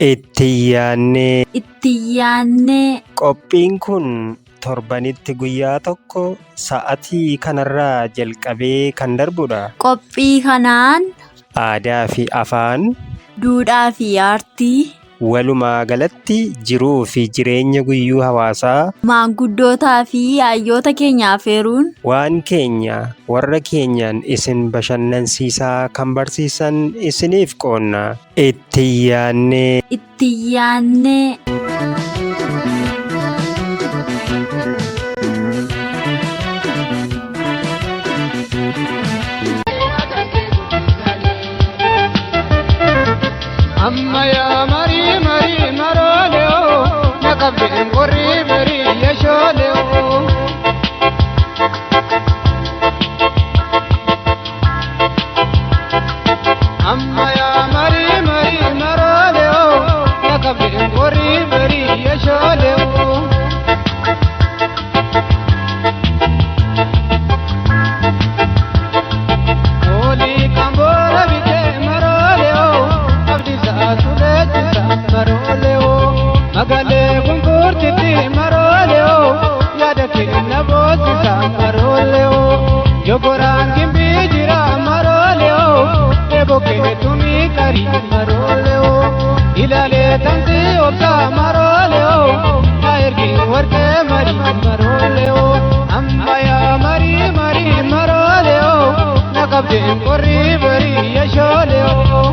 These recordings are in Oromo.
Ittiyaanne. Qophiin kun torbanitti guyyaa tokko sa'atii kanarraa jalqabee kan darbudha. Qophii kanaan aadaa fi afaan, duudhaa fi aartii, walumaa galatti jiruu fi jireenya guyyuu hawaasaa, maanguddootaa fi hayyoota keenya affeeruun waan keenya warra keenyaan isin bashannansiisaa kan barsiisan isiniif qoonna. Ittiyaanne. Amma yaa marii marii marooleoo naqabdeen qorrii barii yashooleoo. Amma yaa marii marii marooleoo naqabdeen qorrii barii yashooleoo. Olii kamboora bitee marooleoo. Magalee kunkurtitti marooleoo yaada keenya boosisa marooleoo jogoraan gimbii jira marooleoo eeboo keetumii qarii marooleoo ilaalee tamsi obsa marooleoo yaa ergii warqee marii marooleoo amma yaa marii marii marooleoo naqabdeen qorrii barii yashooleoo.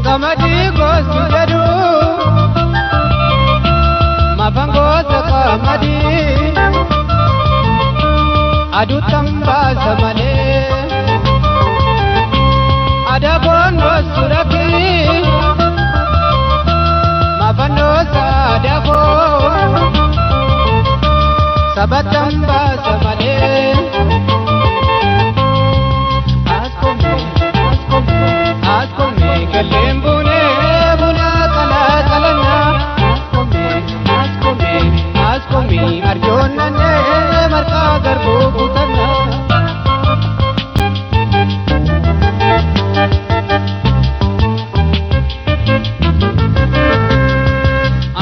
Kamadi gosi jadu, mafangosa kamadi, adu tamba samale, ada bono suraki, mafanosa adako, sabatamba samale. Kalem bune buna kala kalana askomi arjona ne marka garbo kutana.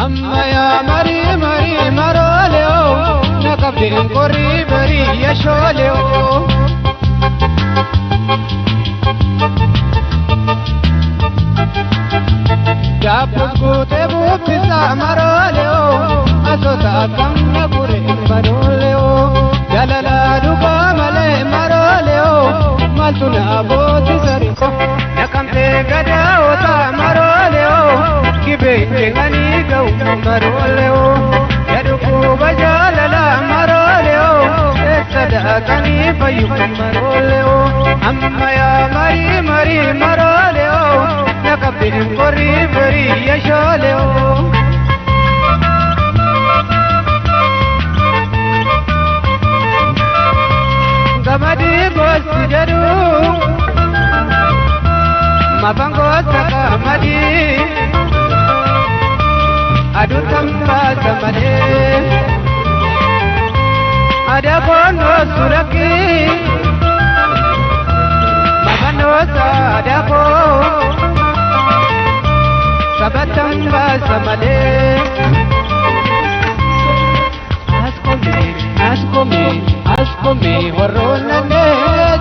Amma ya mari mari maroleo nakabden kori bari yasholeo. Jaapus kutee buufisa marooleoo asota kamna gure marooleoo jalala dhugaa malee marooleoo maaltu na bootisa riso naqamtee gadaawota marooleoo gibee jeenganii ga'u marooleoo yadhukuba jaalala marooleoo eessa daakanii fayyu marooleoo amma yaa marii marii marooleoo. Nakabdeen qorrii barii yashooleoo. Gamadii gosi jedhu mafangosa kamadii adu tambaasa malee ada boonoo surakii mafanosa adakoo. Sabatamba samale, askomi horona ne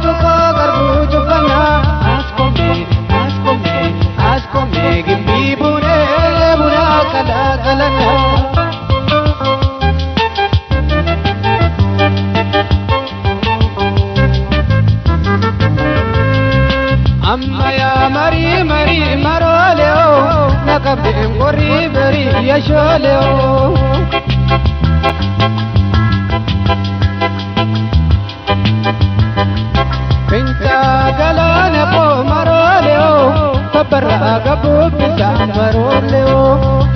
juko garbu jukana, askomi gimbi bune buna kala kalana. Amma ya mari mari maroleo nakabden qorrii barii yashooleoo. Finca galaana koo marooleoo kabbarraa gabuubbisa marooleoo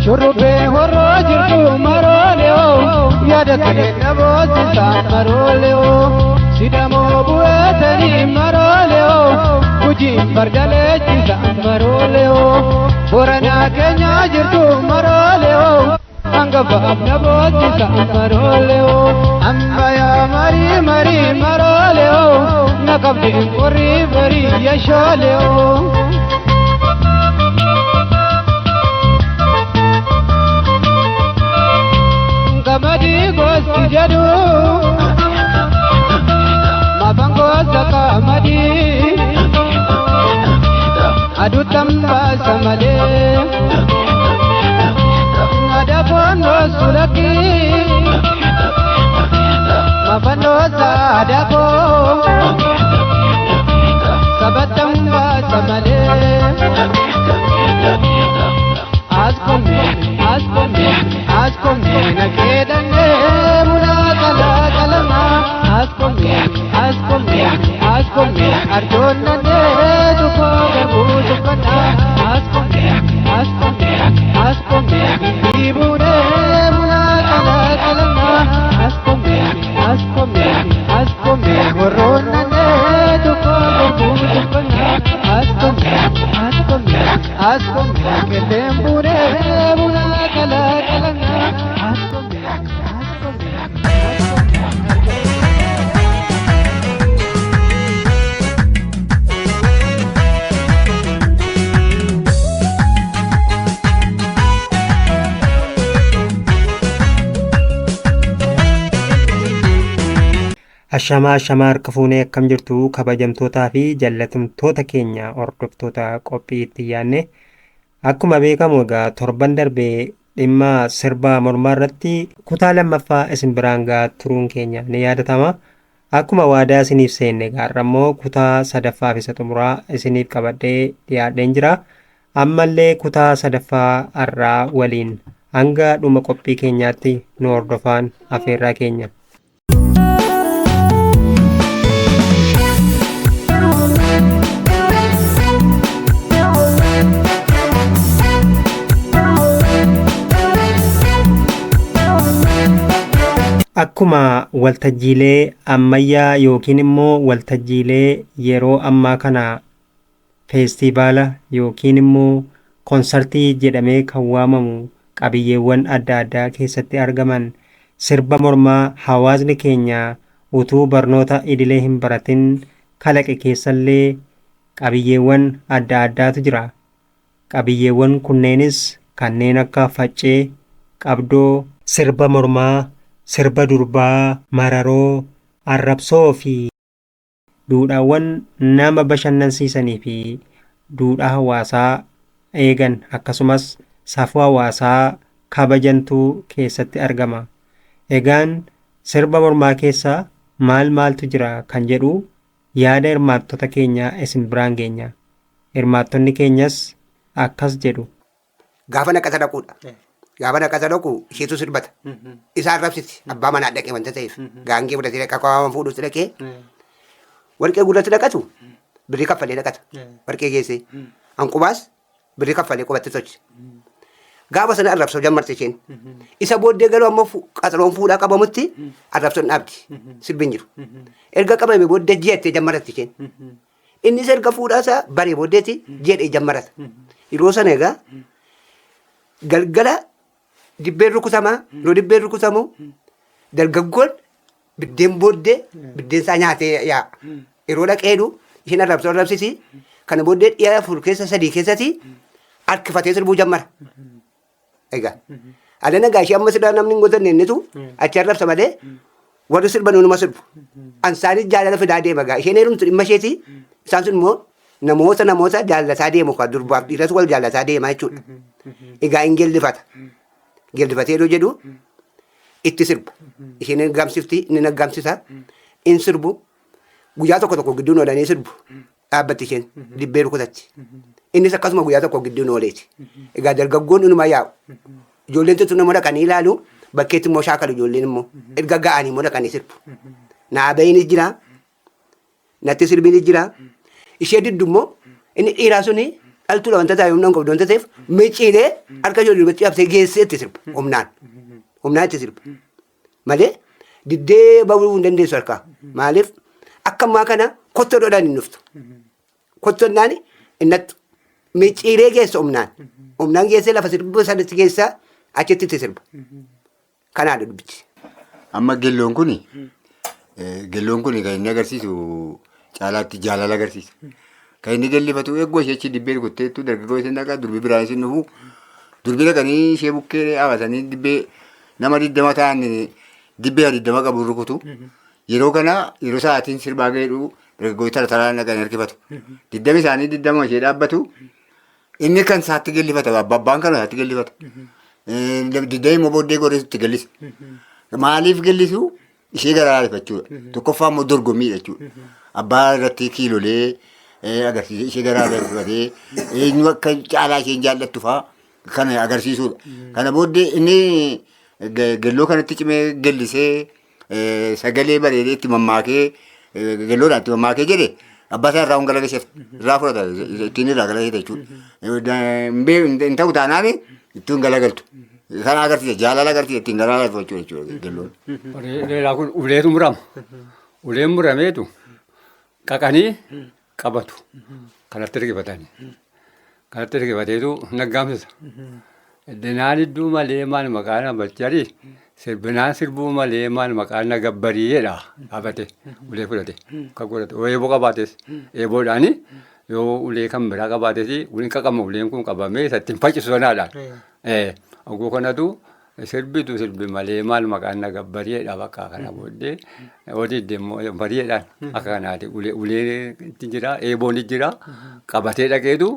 shurrubbee horroo jirtu marooleoo yaada keenya boosisa marooleoo sidamoo bu'eetanii marooleoo kujiin fargaleechisa marooleoo boranaa keenya jirtu marooleoo hangafaaf na boosisa marooleoo amma yaa marii marii marooleoo. qabdi warri barii yashooleoo. Gamadii gosti jedhu mafaan gosa qamadii aduutam baasa malee adafoon gosu lakkii mafaan gosa adafoo sabatam baasa malee askome nakedane munakala kalama askome arjonnane tuko bujukana askome bibure munakala kalama askome horonnane tuko bujukana askome kelembure munakala kalama Ashamaa harka fuunee akkam jirtu kabajamtootaa fi jaalatamtoota keenya hordoftoota qophii itti yaanne akkuma beekamu egaa torban darbee dhimma sirba mormaa irratti kutaa lammaffaa isin biraan gahaa turuun keenya ni yaadatama. Akkuma waadaa isiniif seenne gaarra immoo kutaa sadaffaa fi isa xumuraa isiniif qabadhee dhiyaadheen jira. Ammallee kutaa sadaffaa har'aa waliin hanga dhuma qophii keenyaatti nu hordofaan afeerraa keenya. Akkuma waltajjiilee ammayyaa yookiin immoo waltajjiilee yeroo ammaa kana feestivaala yookiin immoo konsartii jedhamee kan waamamu qabiyyeewwan adda addaa keessatti argaman sirba mormaa hawaasni keenya utuu barnoota idilee hin baratin kalaqe keessallee qabiyyeewwan adda addaatu jira. Qabiyyeewwan kunneenis kanneen akka faccee, qabdoo, sirba mormaa, sirba durbaa, mararoo, arrabsoo fi duudhaawwan nama bashannansiisanii fi duudhaa hawaasaa eegan akkasumas safuu hawaasaa kabajantuu keessatti argama. Egaan sirba mormaa keessaa maaltu jira kan jedhu yaada hirmaattota keenyaa isin biraan geenya. Hirmaattonni keenyas akkas jedhu. Gaafa naqata dhaquudha. Gaafa naqata dhaqu isheetu sirbata. Isa arrabsiti abbaa manaa dhaqee wanta ta'eef gaangee fudhatee dhaqa qaama fuudhutti dhaqee warqee gurratti dhaqatu birrii kaffalee dhaqata. Warqee geessee hanqubaas birrii kaffalee qubatti tolche. Gaafa sana arrabsoo jammarte isheen. Isa booddee galuu amma qaxaloon fuudhaa qabamutti arrabsoon dhaabdi sirbiin jiru. Erga qabame booddee ji'attee jammaratti isheen. Innis erga fuudhaasaa baree booddeetti jedhee jammarata. Yeroo sana egaa galgala dibbeen rukutamaa yoo dibbeen rukutamu dargaggoon biddeen booddee biddeen isaa nyaatee yaa'a. Yeroo dhaqeedhu isheen arrabsoo arrabsisi kana booddee dhiyaa afur keessa sadii keessatti harkifatee sirbuu jammara. Egaa adana gaashii amma sidaa namni hin gotanne innitu achi arrabsa malee warri sirban numa sirbu. Ansaanis jaalala fidaa deema gaa isheen heerumtu dhimma isheeti isaan sun immoo namoota jaalataa deemu kan durbaaf dhiiratu wal jaalataa deemaa jechuudha. Egaa hin geellifata. Geellifatee yoo jedhu itti sirba. Isheen gamsifti inni naggamsisa. In sirbu guyyaa tokko gidduun oolanii sirbu. Dhaabbatti isheen dibbee rukutatti. Innis akkasuma guyyaa tokko gidduun ooleeti. Egaa dargaggoon inuma yaa'u. Ijoolleen tuttu nama dhaqanii ilaalu bakkeetti immoo shaakalu ijoolleen immoo erga ga'anii immoo dhaqanii sirbu. Naabayinis jira. Natti sirbiinis jira. Ishee diddu immoo inni dhiiraa suni dhaltuudha wanta taa'e humnaan qabdu wanta ta'eef micciilee harka ijoollee durbatti cabsee geessee itti sirba humnaan itti sirba malee diddee bahuu hin dandeessu harkaa maaliif akka ammaa kana kottoodhaan hin dhuftu kottonnaan innatti micciilee geessa humnaan geessee lafa sirba sanatti geessaa achitti itti sirba kanaadha dubbichi. Amma gelloon kuni kan inni agarsiisu caalaatti jaalala agarsiisa. Kan inni gallifatu eeggoo ishee achi dibbee gutteettu dargaggoo isheen dhaqaa durbii biraan isin dhufu durbii dhaqanii ishee bukkee haasanii dibbee nama 20 ta'an dibbee 20 qabu rukutu. Yeroo kana yeroo sa'aatiin sirbaa ga'edhu dargaggoo tartaraan dhaqanii harkifatu. 20 isaanii 20 ishee dhaabbatu. Inni kan isaatti gallifata abbaan kan isaatti gallifata. 20 immoo booddee goreessitti gallisa. Maaliif gallisu ishee garaa ariifachuudha. Tokkoffaa immoo dorgommiidha jechuudha. Abbaa irratti kiilolee agarsiisa ishee garaa ariifatee eenyu akka caalaa isheen jaallattu fa'aa kana agarsiisudha. Kana booddee inni galloo kanatti cimee gallisee sagalee bareedee itti mammaakee galloodhaan itti mammaakee jedhe abbaa isaa irraa hongala gasheef irraa fudhata ittiin irraa galateeta jechuudha. Hin ta'u taanaan ittiin galagaltu. Kana agarsiisa jaalala agarsiisa ittiin galagaltu jechuudha galloon. Leelaa kun uleetu murama. Uleen murameetu qaqanii qabatu. Kanatti hirkifatanii. Kanatti hirkifateetu naggaamsisa. Dinaan iddoo malee maal maqaan abbaccharii sirbinaan sirbuu malee maal maqaan nagabbarii jedha dhaabate ulee fudhate kan godhate eeboo qabaates eeboodhaani yoo ulee kan biraa qabaates uleen qaqama uleen kun qabamee isatti faccisu sanaadhaan oguu kanatu sirbitu sirbi malee maal maqaan nagabbarii jedha bakka kana booddee odii deemmoo bariidhaan akka kanaati ulee itti jira eeboon jira qabatee dhaqeetu.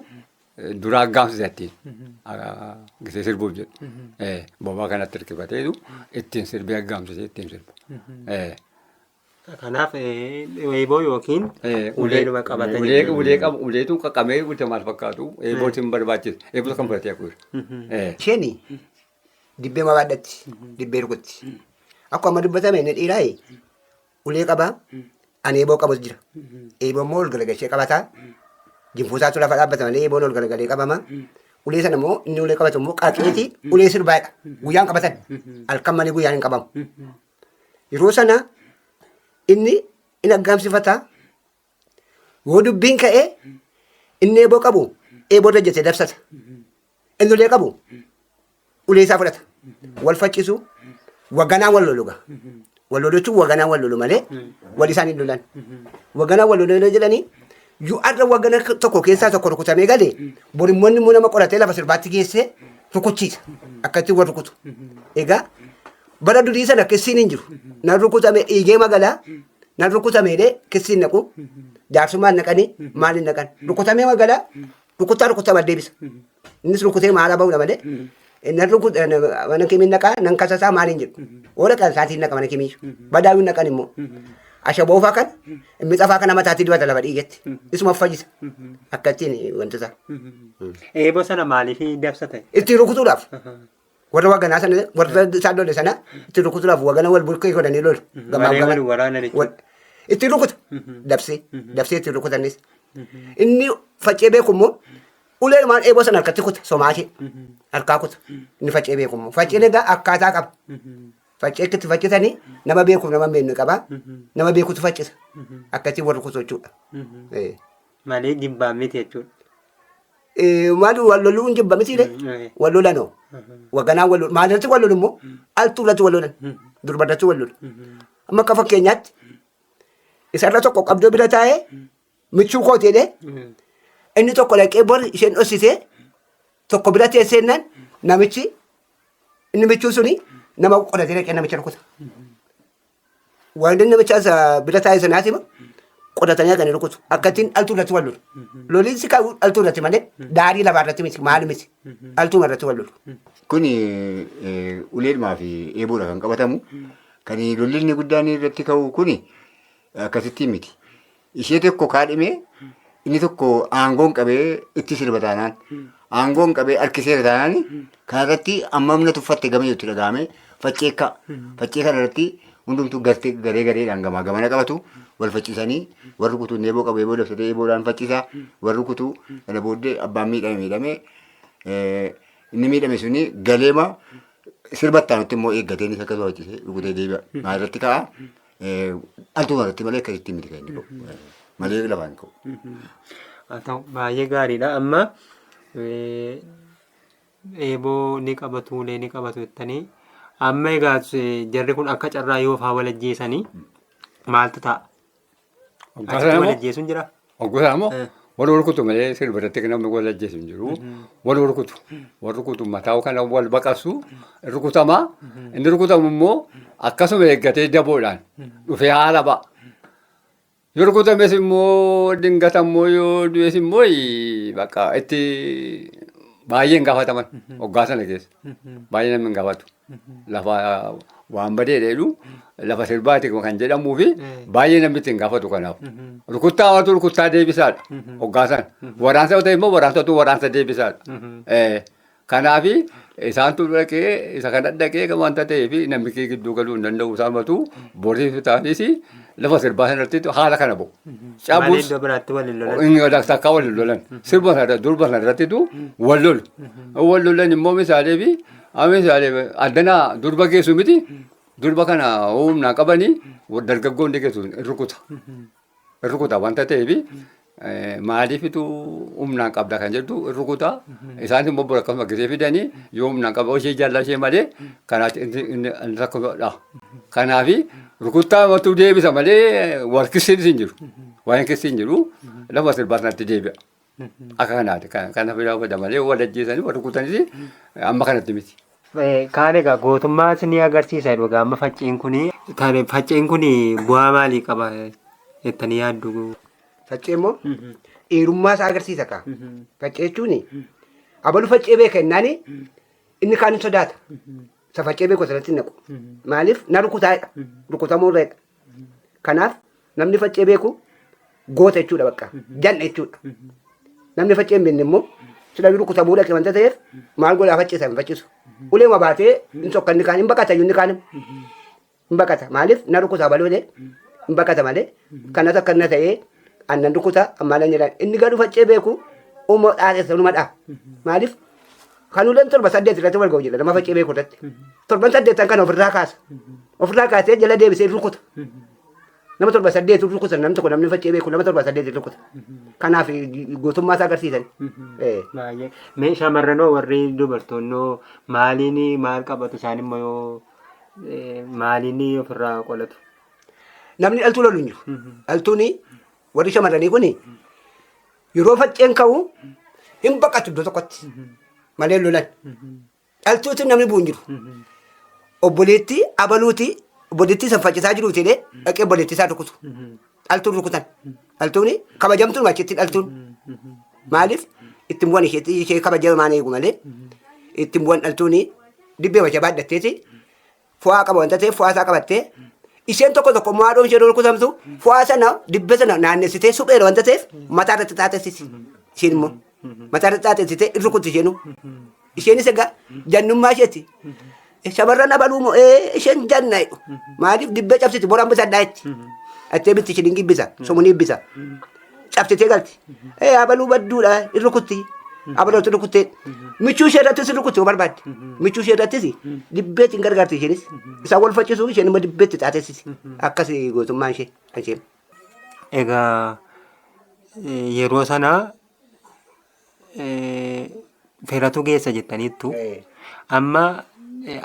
Duraa aggaamsisattiin gisee sirbuuf jedhu bobaa kanatti hirkifateetu ittiin sirbee aggaamsisee ittiin sirbu. Kanaaf eeboo yookiin uleedhuma qabatanii uleetu qaqqamee ulte maal fakkaatu eebootiin barbaachisa eeboo kan fudhatee akkuma. Isheen dibbee mabaadhatti dibbee rukutti. Akkuma amma dubbatame inni dhiiraa ulee qabaa ani eeboo qabus jira. Eeboo immoo ol galagalchee qabataa. Jinfuusaatu lafa dhaabbata malee eeboon ol galagalee qabama. Ulee sana immoo inni ulee qabatu immoo qaaqeeti ulee sirbaadha. Guyyaan qabatan halkan malee guyyaan hin qabamu. Yeroo sana inni in aggaamsifata. Yoo dubbiin ka'ee inni eeboo qabu eeboo hojjetee dabsata. Inni ulee qabu ulee isaa fudhata. Wal faccisu wagganaan wal loluga. Wal lolu jechuun wagganaan wal lolu malee wal isaan hin lolan. Wagganaan wal lolu jedhanii yoo adda waggana tokko keessaa tokko rukutamee galee borimmoonni immoo nama qoratee lafa sirbaatti geessee rukuchiisa akkatti wal rukutu. Egaa bara durii sana kissiin hin jiru. Nan rukutame dhiigee magaalaa nan rukutamee kissiin naqu jaarsummaan naqanii maaliin naqan rukutamee magaalaa rukutama deebisa. Innis rukutee maala ba'uudha malee nan mana kimiin naqaa nan kasasaa maaliin jedhu. Oora kan isaatiin naqa mana kimiyyuu badaawiin naqan immoo. Ashaboo fa'aa kan mixafaa kana mataatti dibata lafa dhiigetti isuma fayyisa akkattiin wantoota. Eeboo sana maaliif dabsatan? Ittiin rukutuudhaaf warra wagganaa sana warra isaan lole sana ittiin rukutuudhaaf waggana wal burqee godhanii lolu. Ittiin rukuta dabsee ittiin rukutanis. Inni faccee beeku immoo uleedhumaan eeboo sana harkatti kuta somaashee harkaa kuta inni faccee beeku immoo facceen egaa akkaataa qaba. Faccee itti faccitanii nama beekuuf nama beeknu qabaa nama beekutu faccisa akkasii warri kutu jechuudha. Malee jibbaan miti jechuudha. Maali wal loluu hin jibba mitiidhe wal lolanoo wagganaan wal lolu maalirratti wal lolu immoo altuu irratti wal lolan durbarratti wal lolu. Amma akka fakkeenyaatti isarra tokko qabdoo bira taa'ee michuu kooteedhe inni tokko dhaqee bor isheen dhossitee tokko bira teesseennaan namichi inni michuu suni. Nama qoratee dhaqee namicha rukuta. Wanti namicha bira taa'ee sanaati qoratanii haqanii rukutu. Akkattiin altuu irratti wal lolu. Loliinsi ka'u altuu irratti malee daarii lafaa irratti miti maali miti altuu irratti wal lolu. Kuni uleedhumaa fi eeboodha kan qabatamu. Kan lollinni guddaan irratti ka'u kuni akkasitti miti. Ishee tokko kaadhimee inni tokko aangoon qabee itti sirba taanaan aangoon qabee harkiseera taanaan kanarratti amma humna tuffatte gama itti dhagaame faccee kana irratti hundumtuu garee gareedhaan gamaa gamana qabatu wal faccisanii warri kutuu eeboo qabu eeboo dabsatee eeboodhaan faccisaa warri kutuu kana booddee abbaan miidhame inni miidhame suni galeema sirbattaanitti immoo eeggateen isa akkasuma faccisee rukutee deebi'a maalirratti ka'a altuuma irratti malee akkasitti miti kan inni qabu malee lafaan qabu. Haa ta'u baay'ee gaariidha amma eeboo ni qabatu ulee ni qabatu jettanii amma egaa jarri kun akka carraa yoo fa'aa wal ajjeesanii maaltu ta'a? Achitti wal ajjeesuun jira. Oggosaa immoo wal rukutu malee sirba irratti namni wal ajjeesu hin jiru. Wal rukutu. Wal rukutu mataa kana wal baqassu rukutamaa. Inni rukutamu immoo akkasuma eeggatee daboodhaan dhufee haala ba'a. Yoo rukutames immoo dingatammoo yoo du'es immoo bakka itti baay'een gaafataman waggaa sana keessa. Baay'ee namni hin gaafatu. Lafa waan badee dheedhu lafa sirbaati kan jedhamuu fi baay'ee namni itti hin gaafatu kanaaf. Rukuttaa waatu rukuttaa deebisaadha waggaa sana. Waraansa ta'e immoo waraansaatu waraansa deebisaadha. Kanaafi isaantu dhaqee isa kana dhaqee wanta ta'eef namni kee gidduu galuu hin danda'u isaamatu boriif ta'anis lafa sirbaa sanatti haala kana bo'u. Malee iddoo biraatti wal hin lolan. Takkaa wal hin lolan. Sirba sana durba sanarrattitu wal lolu. Wal lolan immoo misaalee addanaa durba geessu miti. Durba kana humnaa qabanii dargaggoonni geessu rukuta wanta ta'eef maaliifitu humnaan qabda kan jedhu rukuta. Isaan immoo bora akkasuma gisee fidanii yoo humnaan qaba ishee jaallaa ishee malee kanaatti inni rakkoodha. Kanaafi rukuttaa matu deebisa malee wal kisiin hin jiru. Waan kisiin jiru lafa sirbaa sanatti deebi'a. Akka kanaati. Kanaaf ilaafata malee wal ajjeesanii wal rukutanis amma kanatti miti. Kaan egaa gootummaa isin agarsiisa egaa amma facciin kuni bu'aa maalii qaba jettanii yaaddu? Faccee immoo dhiirummaa isaa agarsiisa kaa. Faccee jechuun abalu faccee beeka jennaani inni kaan hin sodaata. Isa faccee beeku asirratti naqu. Maaliif na rukutaadha. Rukutamuu irreedha. Kanaaf namni faccee beeku goota jechuudha bakka. Janna jechuudha. Namni faccee hin beekne immoo sila rukutamuu dhaqe wanta ta'eef maal godhaa facceessa hin faccisu. Uleema baatee hin sokka inni kaan hin baqata inni kaan hin baqata. Maaliif na rukutaa baloolee hin baqata malee kanas akka inni ta'ee annan rukutaa ammaan jedhan inni garuu faccee beeku uumoo dhaadheessa numadhaa. Maaliif kan uleen 7-8 irratti wal ga'u jedha nama faccee beeku irratti. 7-8 kana ofirraa kaasa. Ofirraa kaasee jala deebisee rukuta. Nama 7-8 rukuta namni tokko namni faccee beeku nama 7-8 rukuta. Kanaaf gootummaa isaa agarsiisan. Mee shamarranoo warri dubartoonnoo maal qabatu isaan immoo yoo maaliin ofirraa qolatu? Namni dhaltuu lolu hin jiru. Dhaltuun warri shamarranii kun yeroo facceen ka'u hin baqatu iddoo tokkotti malee lolan. Dhaltuutti namni bu'u hin jiru. Obboleetti abaluuti obboleetti isa faccisaa jiruuti dhaqee obboleetti isaa rukutu. Dhaltuun rukutan. Dhaltuun kabajamtuun machitti dhaltuun. Maaliif ittiin bu'an ishee kabajamaan eegu malee ittiin bu'an dhaltuun dibbee macha baadhatteeti fo'aa qaba wanta ta'eef fo'aa isaa qabattee isheen tokko immoo haadhoon ishee rukutamtu fo'aa sana dibbee sana naannessitee supheera wanta ta'eef mataa irratti xaaxessiti. Isheen immoo mataa irratti xaaxessitee hin rukutu isheenu. Isheenis egaa jannummaa isheeti. Shamarran abaluu moo isheen janna jedhu. Maaliif dibbee cabsiti boraan bisadhaa jetti. Attee bitti isheen hin gibbisa sumuun hibbisa. Cabsitee galti. Abaluu badduudha hin rukutti. Abalootti rukuttee michuu ishee irrattis hin rukutti yoo barbaadde. Michuu ishee irrattis dibbeetti hin gargaarti isheenis. Isaan wal faccisu isheen immoo dibbeetti xaaxessiti. Akkas gootummaan ishee. Egaa yeroo sana feeratu geessa jettaniittu amma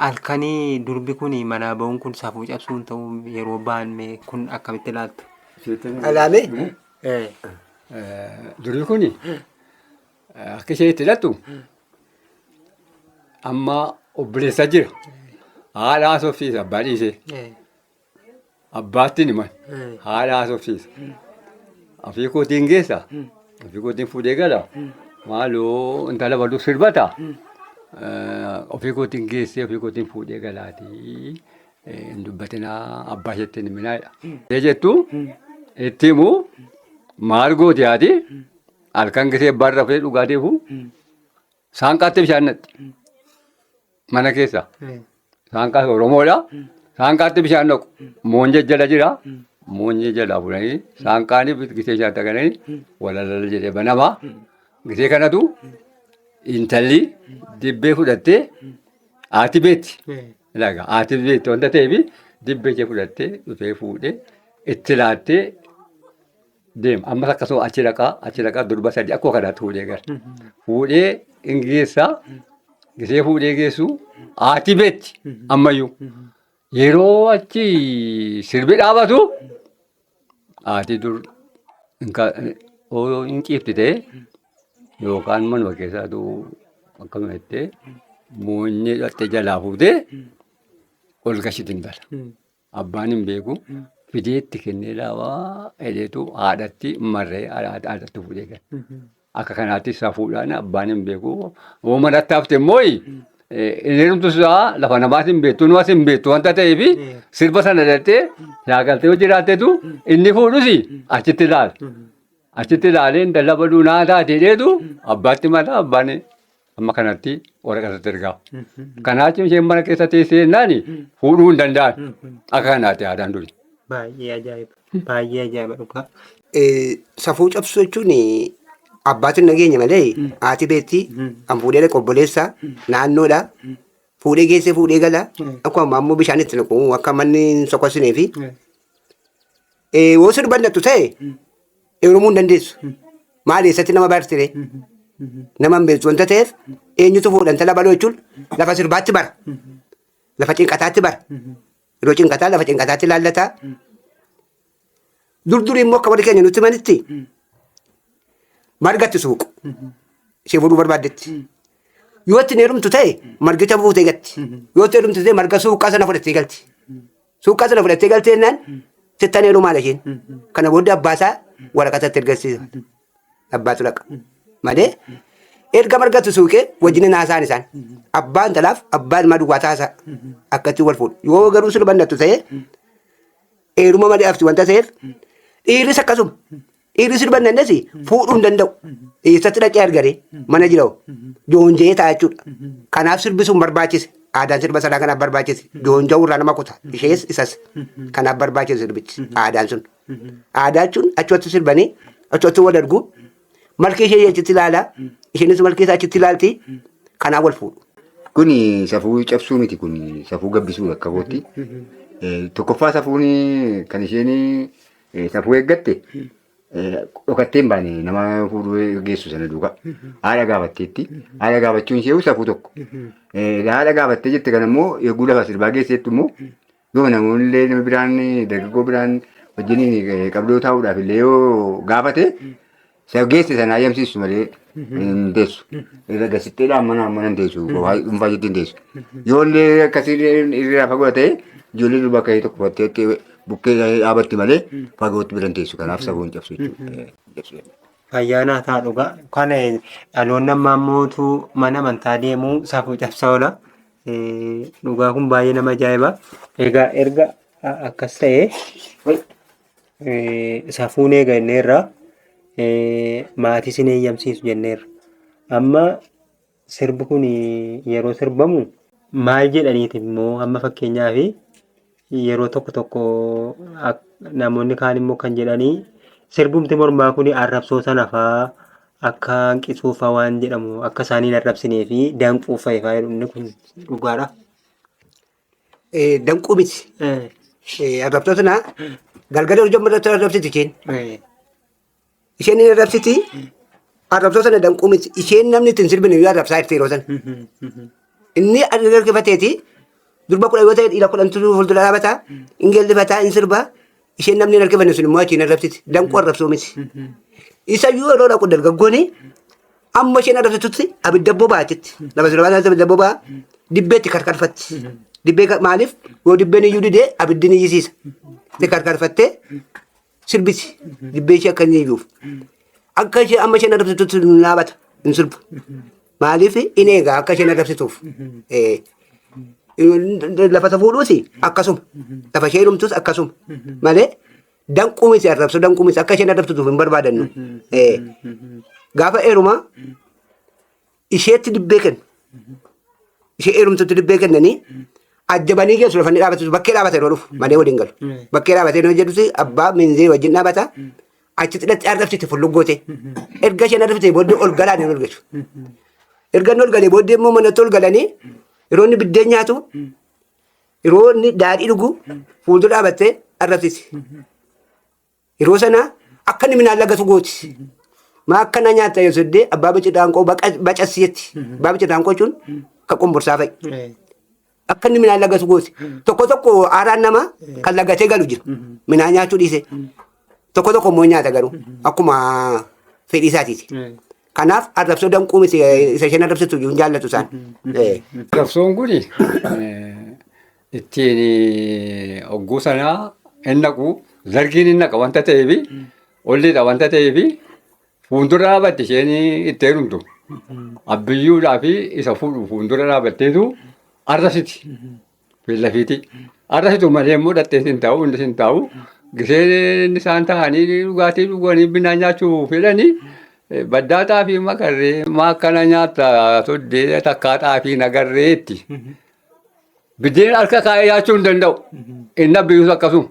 halkanii durbi kun manaa ba'uun kun safuu cabsuun ta'uu yeroo ba'an kun akkamitti ilaaltu? Alaamee? Durbi kun akka ishee itti hidhattu amma obboleessa jira. Haadha haasofsiisa abbaa dhiisee. Abbaatti himan haadha haasofsiisa. Ofii kootiin geessa. Ofii kootiin fuudhee gala. Maaloo intala baluu sirbata. Ofii kootiin geessee ofii kootiin fuudhee galaatii hin dubbatinaa abbaa isheetti hin himinaadha. Ishee jettu itti himuu maal gooti haati halkan gisee abbaan rafee dhugaa deefu saanqaatti bishaan naqxi. Mana keessa saanqaa Oromoodha. Saanqaatti bishaan naqu moonjee jala jira. Moonjee jala fuudhanii saanqaanii gisee ishaan dhaqanii walalala jedhee banamaa. Gisee kanatu intalli dibbee fudhattee haati beetti. Haati beetti wanta ta'eef dibbee ishee fudhattee dhufee fuudhee itti laattee deema. Ammas akkasuma achi dhaqaa durba sadii akkuma kanaatti fuudhee gara. Fuudhee hin geessaa gisee fuudhee geessu haati beetti ammayyuu. Yeroo achi sirbi dhaabatu haati dur hin ciiftite yookaan manuma keessaatu akkuma jettee moonyee dhattee jalaa fuutee ol gashiti intala. Abbaan hin beeku fideetti kennee dhaabaa hedheetu haadhatti marree haadhatti fuudhee gala. Akka kanaatti safuudhaan abbaan hin beeku. Wooma dhattaafte immoo inni isaa lafa namaas hin beektu numas hin beektu wanta ta'eef sirba sana dhattee shaakaltee yoo jiraattetu inni fuudhus achitti ilaala. Achitti ilaalee intala baduu naa taatee dheetu abbaatti mala abbaan amma kanatti waraqatatti ergaa. Kanaaf isheen mana keessa teessee jennaan fuudhuu hin danda'an. Akka kanaatti aadaan duri. Baay'ee ajaa'iba. Baay'ee ajaa'iba dhugaa. Safuu cabsuu jechuun abbaatiin nageenya malee haati beetti kan fuudhee dhaqe obboleessa naannoodha. Fuudhee geessee fuudhee gala. Akkuma ammoo bishaan itti naqu akka manni hin sokosnee fi yoo sirbandattu ta'e eerumuu hin dandeessu. Maal eessatti nama barsiire? Nama hin beektu wanta ta'eef eenyutu fuudhan tala baloo jechuun lafa sirbaatti bara. Lafa cinqataatti bara. Yeroo cinqataa lafa cinqataatti laallataa. Durdurii immoo akka warri keenya nutti manitti margatti suuqu. Ishee fuudhuu barbaaddetti. Yoo itti heerumtu ta'e margicha fuutee gatti. Yoo itti heerumtu ta'e marga suuqaa sana fudhattee galti. Suuqaa sana fudhattee galtee jennaan sittan heeruu maal isheen? Kana booddee abbaasaa waraqatatti ergasiisa. Abbaatu dhaqa. Malee erga margatti suuqee wajjin haasaan isaan. Abbaan talaaf abbaan maduwwaa taasaa akkatti wal fuudhu. Yoo garuu sirbannattu ta'e eeruma malee hafti wanta ta'eef dhiirris akkasuma. Dhiirri sirbannannes fuudhuu hin danda'u. Eessatti dhaqee argare mana jiraa'u joonjee ta'a jechuudha. Kanaaf sirbisuun barbaachise. Aadaan sirba sanaa kanaaf barbaachise. Joonja'uu irraa nama kuta. Ishees isas kanaaf barbaachise sirbichi. Aadaan sun. Aadaa jechuun achumatti sirbanii achumatti wal argu. Malkii ishee achitti ilaalaa. Isheenis malkii isaa achitti ilaalti. Kanaaf wal fuudhu. Kuni safuu cabsuu miti kun safuu gabbisuu akka kootti. Tokkoffaa safuun kan isheen safuu eeggatte dhokattee hin baane nama fuudhuu geessu sana duuka. Haadha gaafatteetti. Haadha gaafachuun ishee safuu tokko. Haadha gaafattee jette kan immoo eeguu lafa sirbaa geesseettu immoo yoo namoonni illee nama biraan dargaggoo biraan wajjin qabdoo taa'uudhaaf illee yoo gaafate geesse sana ayyamsiisu malee hin deessu. Irra gasitteedhaan mana hin deessu. Dhuunfaa jetti hin deessu. Yoo illee akkasii irraa fagoo ta'e ijoollee durbaa ka'ee tokko fattee bukkee dhaabatti malee fagootti bira hin deessu. Kanaaf safuun cabsu jechuudha. Ayyaana haa dhugaa. Kana dhaloonni ammaa mootuu mana amantaa deemuu safuu cabsaa oola. Dhugaa kun baay'ee nama ajaa'iba. Egaa erga akkas ta'e safuun eega inneerra maatii sin eeyyamsiisu jenneerra. Amma sirbi kun yeroo sirbamu maal jedhaniiti immoo amma fakkeenyaaf yeroo tokko namoonni kaan immoo kan jedhanii sirbumti mormaa kun arrabsoo sana fa'aa akka hanqisuu fa'aa waan jedhamu akka isaaniin arrabsinee fi danquu fa'aa inni kun dhugaadha. Danquu miti. Arrabsoo sana galgala hojii irratti arrabsiti isheen. Isheen inni arrabsiti arrabsoo sana danquu miti. Isheen namni ittiin sirbine yoo arrabsaa jirti yeroo sana. Inni argisiifateeti durba kudha yoo ta'e dhiira kudhantu fuuldura dhaabataa hin geellifataa hin sirbaa. Isheen namni argifame sun immoo achiin arrabsiti. Danquu arrabsoo miti. Isayyuu yeroo dhaqu dargaggooni amma isheen arrabsitutti abidda bobaa achitti. Lafa sirbaa abidda bobaa dibbeetti karkarfatti. Dibbee maaliif yoo dibbeen iyyuu didee abiddi ni iyyisiisa. Itti karkarfattee sirbisi. Dibbee ishee akka inni iyyuuf. Akka ishee amma isheen arrabsitutti dhaabata hin sirbu. Maaliif in eegaa akka isheen arrabsituuf. Lafa fuudhuusi akkasuma. Lafa ishee dhumtus akkasuma. Malee danquu miti arrabsu danquu miti akka isheen arrabsituuf hin barbaadannu. Gaafa heerumaa isheetti dibbee kennu. Ishee heerumtutti dibbee kennanii ajjabanii geessu lafa inni dhaabatu bakkee dhaabata yeroo dhufu malee waliin galu. Bakkee dhaabate yeroo jedhusi abbaa miinzee wajjin dhaabata. Achitti dhatti arrabsite fulluggootee. Erga isheen arrabsite booddee ol galaan hin argachu. Erga inni ol galee booddee immoo manatti ol galanii yeroo inni biddeen nyaatu yeroo inni daadhii dhugu fuuldura dhaabattee arrabsiti. Yeroo sana akka inni midhaan lagatu gooti. Maa akkana nyaata yoo soddee abbaa biciraanqoo bacasiyetti. Abbaa biciraanqoo jechuun kan qomborsaa fa'i. Akka inni midhaan lagatu gooti. Tokko tokko aaraan nama kan lagatee galu jira. Midhaan nyaachuu dhiise. Tokko tokko immoo nyaata garuu akkuma fedhii isaatiiti. Kanaaf arrabsoo danquun isa isheen arrabsitu iyyuu hin jaallatu isaan. Arrabsoon kun ittiin hogguu sanaa hin naqu zargiin hin naqa wanta ta'eefi olliidha wanta ta'eefi fuuldura dhaabatti isheen itti heerumtu. Abbiyyuudhaa fi isa fuudhu fuuldura dhaabbatteetu arrasiti. Beellafiiti. Arrasitu malee immoo dhattees hin taa'u innis hin taa'u. Giseen isaan ta'anii dhugaatii dhuganii binaa nyaachuu fedhanii baddaa xaafii makarree maakkana nyaata soddee takkaa xaafii nagarreetti. Biddeen harka kaa'ee nyaachuu hin danda'u. Inni abbiyyuus akkasuma.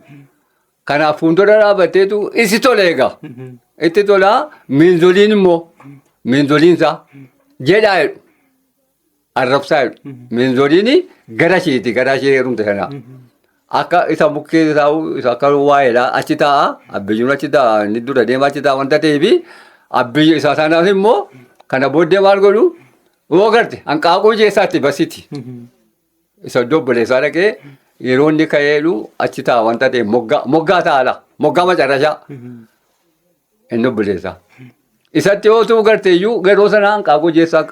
Kanaaf fuuldura dhaabbatteetu isi tola egaa. Itti tolaa miinzoliin immoo miinzoliinsaa jedhaa jedhu. Arrabsaa jedhu. Miinzoliin gara isheeti gara ishee heerumte sanaa. Akka isa bukkee taa'u isa akka waa'eedha achi taa'a abbiyyuun achi taa'a inni dura deema achi taa'a wanta ta'eefi abbiyyi isaa sanaaf immoo kana booddee maal godhu yoo garte hanqaaquu jeessaatti basiti. Isa iddoo obboleessaa dhaqee yeroo inni ka'eedhu achi taa'a wanta ta'e moggaa taa'ala moggaa macarrashaa inni obboleessaa. Isatti yoo ta'u garteeyyuu yeroo sana hanqaaquu jeessaa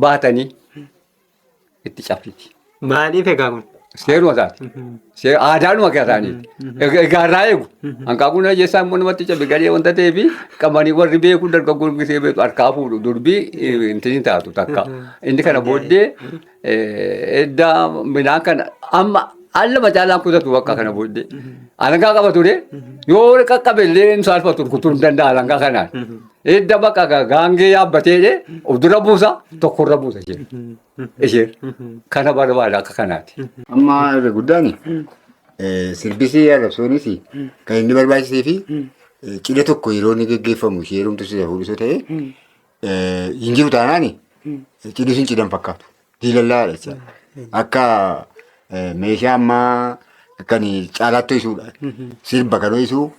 baatanii itti caffiti. Maaliif egaa kun? Seeruma isaati. Aadaadhuma isaaniiti. Egaa irraa eegu. Hanqaaquun jeessaa immoo namatti cabe gadhee wanta ta'eefi qabanii warri beeku dargaggoon gisee beeku harkaa fuudhu durbii intini taatu takka. Inni kana booddee edda midhaan kana amma alla macaalaan kutatu bakka kana booddee. Alangaa qaba ture yoo qaqqabe illee inni saalfatu rukutuu hin danda'a alangaa kanaan. Edda bakka gaangee yaabbateedhe of dura buusa tokkorra buusa isheen. Kana barbaada akka kanaati. Amma irra guddaan sirbisii arrabsoonis kan inni barbaachisee fi cidha tokko yeroo inni geggeeffamu ishee heerumtu isa fuudhisoo ta'e hin jiru taanaan cidhi sun cidhan fakkaatu. Diilallaadha jechuudha. Akka meeshaa ammaa kan caalaatti ho'isuudha. Sirba kan ho'isu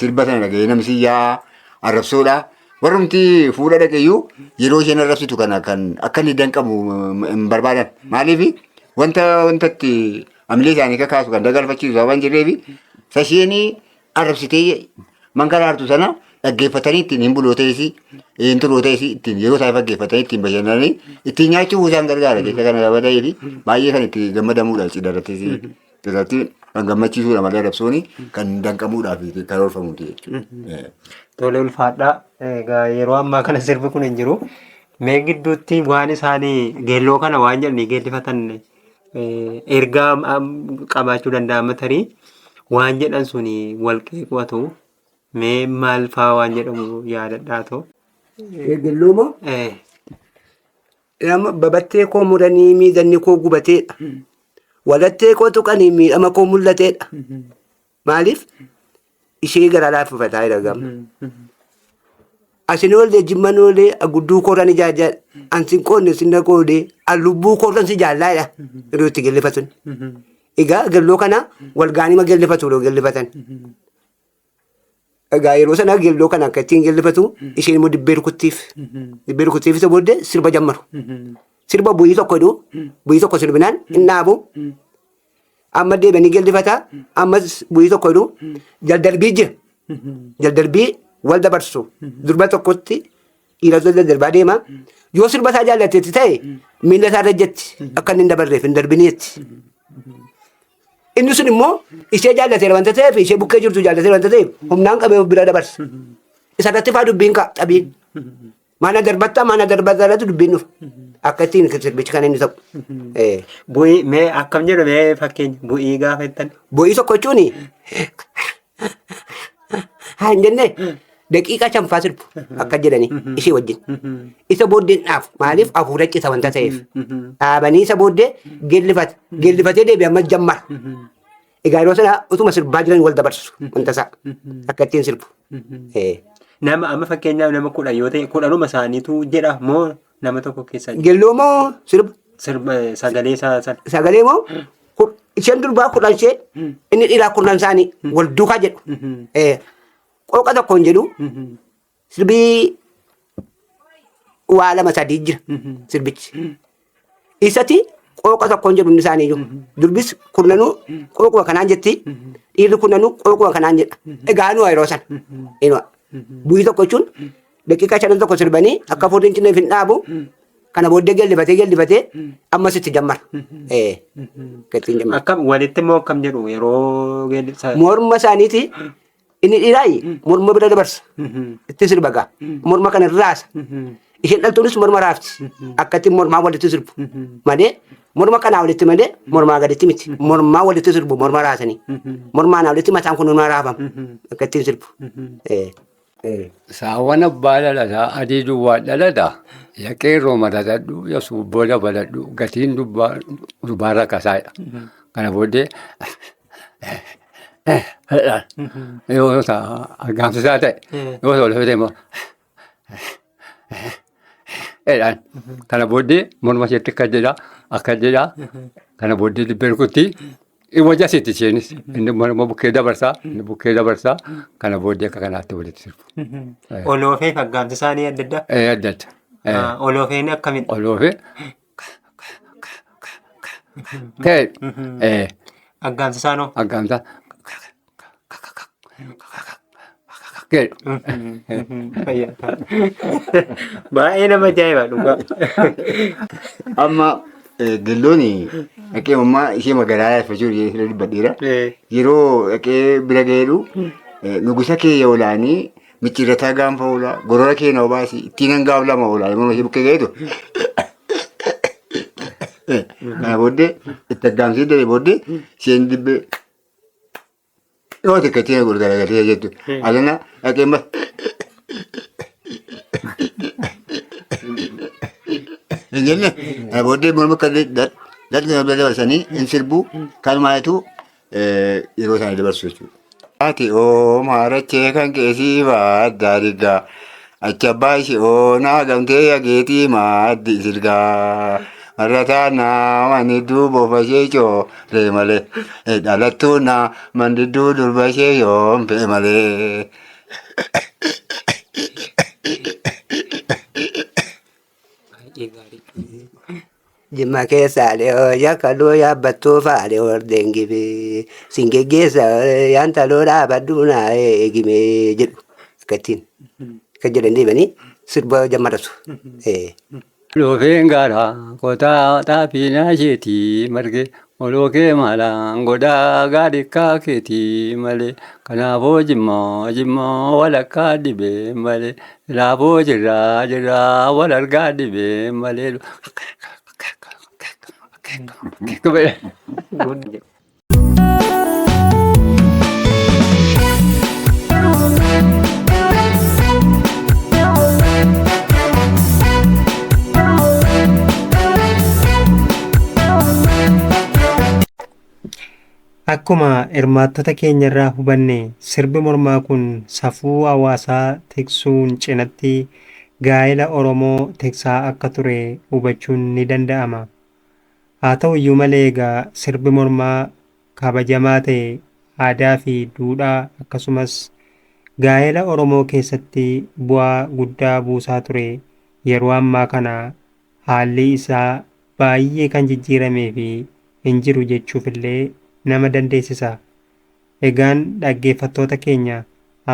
sirba sana dhaga'ee namni yaa arrabsoodha. Warrumti fuula dhaqeeyyuu yeroo isheen arrabsitu kana kan akka inni danqamu hin barbaadan. Maaliif wantatti amilee isaanii kakaasu kan dagalfachiisu waan jirreefi sasheen arrabsitee mankaraartu sana dhaggeeffatanii ittiin hin bulooteesi hin turooteesi ittiin yeroo isaa dhaggeeffatanii ittiin bashannananii ittiin nyaachuu isaan gargaara jecha kana qaba ta'eefi baay'ee kan itti gammadamuudha cidha irratti kan gammachiisuudha malee arrabsoon kan danqamuudhaaf kan oolfamuuti jechuudha. Tole ulfaadhaa. Egaa yeroo ammaa kana sirbi kun hin jiru. Mee gidduutti waan isaanii geelloo kana waan jedhanii geellifatan ergaa qabaachuu danda'ama tarii waan jedhan suni wal qeeqatu. Mee maal fa'aa waan jedhamu yaadadhaa ta'u. Geelloo moo? Nama babattee koo muranii miidhanni koo gubateedha. Walattee koo tuqanii miidhama koo mul'ateedha. Maaliif? Ishee gara laaffataa jedhagama. Asin oollee jimman oollee gudduu kooraan ijaajjaa ansin qoonne sinna qoodee lubbuu kooraan si jaallaadha. Yeroo itti gellifatan. Egaa geelloo kana wal gaanima gellifatu yeroo gellifatan. Egaa yeroo sana geelloo kana akka ittiin gellifatu isheen immoo dibbee rukuttiif. Dibbee rukuttiif isa booddee sirba jammaru. Sirba bu'ii tokko jedhu bu'ii tokko sirbinaan hin dhaabu. Amma deebi'anii gellifata ammas bu'ii tokko jedhu jaldarbii jira. Jaldarbii wal dabarsu durba tokkotti dhiirota daldarbaa deema yoo sirba isaa jaallateetti ta'e miila isaa irra jetti akka inni hin dabarreef hin darbineetti. Inni sun immoo ishee jaallateera wanta ta'eef ishee bukkee jirtu jaallateera wanta ta'eef humnaan qabee bira dabarsa. Isarratti faa dubbiin ka'a xabiin. Mana darbataa irratti dubbiin dhufa. Akka ittiin sirbichi kan inni ta'u. Bu'ii mee akkam jedhu mee fakkeenya bu'ii gaafa jettan. Bu'ii tokko jechuun haa hin jenne daqiiqaa shanfaa sirbu akka jedhanii ishee wajjin. Isa booddeen dhaafu maaliif hafuura cisa wanta ta'eef. Dhaabanii isa booddee geellifata. Geellifatee deebi'ee ammas jammara. Egaa yeroo sana utuma sirbaa jiran wal dabarsu wanta isaa akka ittiin sirbu. Nama amma fakkeenyaaf nama 10 yoo ta'e 10 isaaniitu jedha moo nama tokko keessaa? Geelloo moo sirba? Sirba sagalee isaa sana. Sagalee moo isheen durbaa 10 ishee inni dhiiraa 10 isaanii wal duukaa jedhu. Qooqa tokkoon jedhu sirbii waa lama sadii jira sirbichi. Isatti qooqa tokkoon jedhu isaanii iyyuu. Durbis kurnanuu qooquma kanaan jetti. Dhiirri kurnanuu qooquma kanaan jedha. Egaa nu yeroo sana. Bu'ii tokko jechuun daqiiqaa 5 tokko sirbanii akka fuudhin cinneef hin dhaabu. Kana booddee gallifatee ammas itti jammara. Ittiin jammara. Akkam walitti immoo akkam jedhu yeroo geellisaa. Morma isaaniiti inni dhiiraayi morma bira dabarsa. Itti sirba gaa. Morma kana raasa. Isheen dhaltuunis morma raafti. Akkatti mormaa walitti sirbu. Malee morma kanaa walitti malee mormaa gaditti miti. Mormaa walitti sirbu morma raasanii. Mormaan walitti mataan kun morma raafamu. Akkattiin sirbu. Saawwan abbaa dhalataa adii duwwaa dhalataa yaqeerroo matatadhu yasuu booda baladhu gatiin dubbaarra kasaadha. Kana booddee yoo argaamsisaa ta'e yoo ta'u lafee immoo kana booddee morma isheetti akka jedhaa kana booddee dibbeen kutti wajja sitti isheenis inni morma bukkee dabarsaa kana booddee akka kanaatti walitti sirbu. Oloofee fi aggaamsisaa ni adda addaa? Adda adda. Oloofeen akkamiin? Oloofee ta'e aggaamsisaa noo? aggaamsaa baay'ee nama ajaa'iba dhugaa. Amma gillooni dhaqee mammaa ishee magaalaa yaafachuu yeroo dubbadheera. Yeroo dhaqee bira ga'eedhu nugusa kee oolaanii micciirrataa gaanfa oolaa gorora kee na obaasi ittiin hangaaf lama oolaa yeroo ishee bukkee ga'eetu. Kana booddee itti aggaamsee daree booddee isheen dibbee yoo xiqqattee gurgaragatee jettu alana dhaqee mas. Jenne booddee morma kan dadni dabarsanii hin sirbu kan maalitu yeroo isaanii dabarsu jechuudha. Ati maarachee kan keessii baaddaa diggaa achi abbaa ishee naa gamtee yageetii maaddi sirgaa. Marrataa naa mandidduu bofa ishee cooree malee dhalattuu naa mandidduu durba ishee yoompee malee. Jimma keessaalee yakkaloo yaabbattuu faalee hordeen gibee singeggeessa yaantaloo dhaabaduu naa eegimee jedhu akkattiin akka jedhan deebanii sirba jammaratu. Loofeen gaaraa qotaa xaafiinaa isheetii marge olookee maalaan godhaa gaadhikkaa keetii malee kanaafoo jimmoo walakkaa dhibee malee laafoo jirraa wal argaa dhibee malee. Akkuma hirmaattota keenya irraa hubanne sirbi mormaa kun safuu hawaasaa tiksuun cinatti gaa'ela Oromoo tiksaa akka ture hubachuun ni danda'ama. Haa ta'u iyyuu malee egaa sirbi mormaa kabajamaa ta'e aadaa fi duudhaa akkasumas gaa'ela Oromoo keessatti bu'aa guddaa buusaa ture. Yeroo ammaa kana haalli isaa baay'ee kan jijjiiramee fi hin jiru jechuufillee nama dandeessisa. Egaan dhaggeeffattoota keenya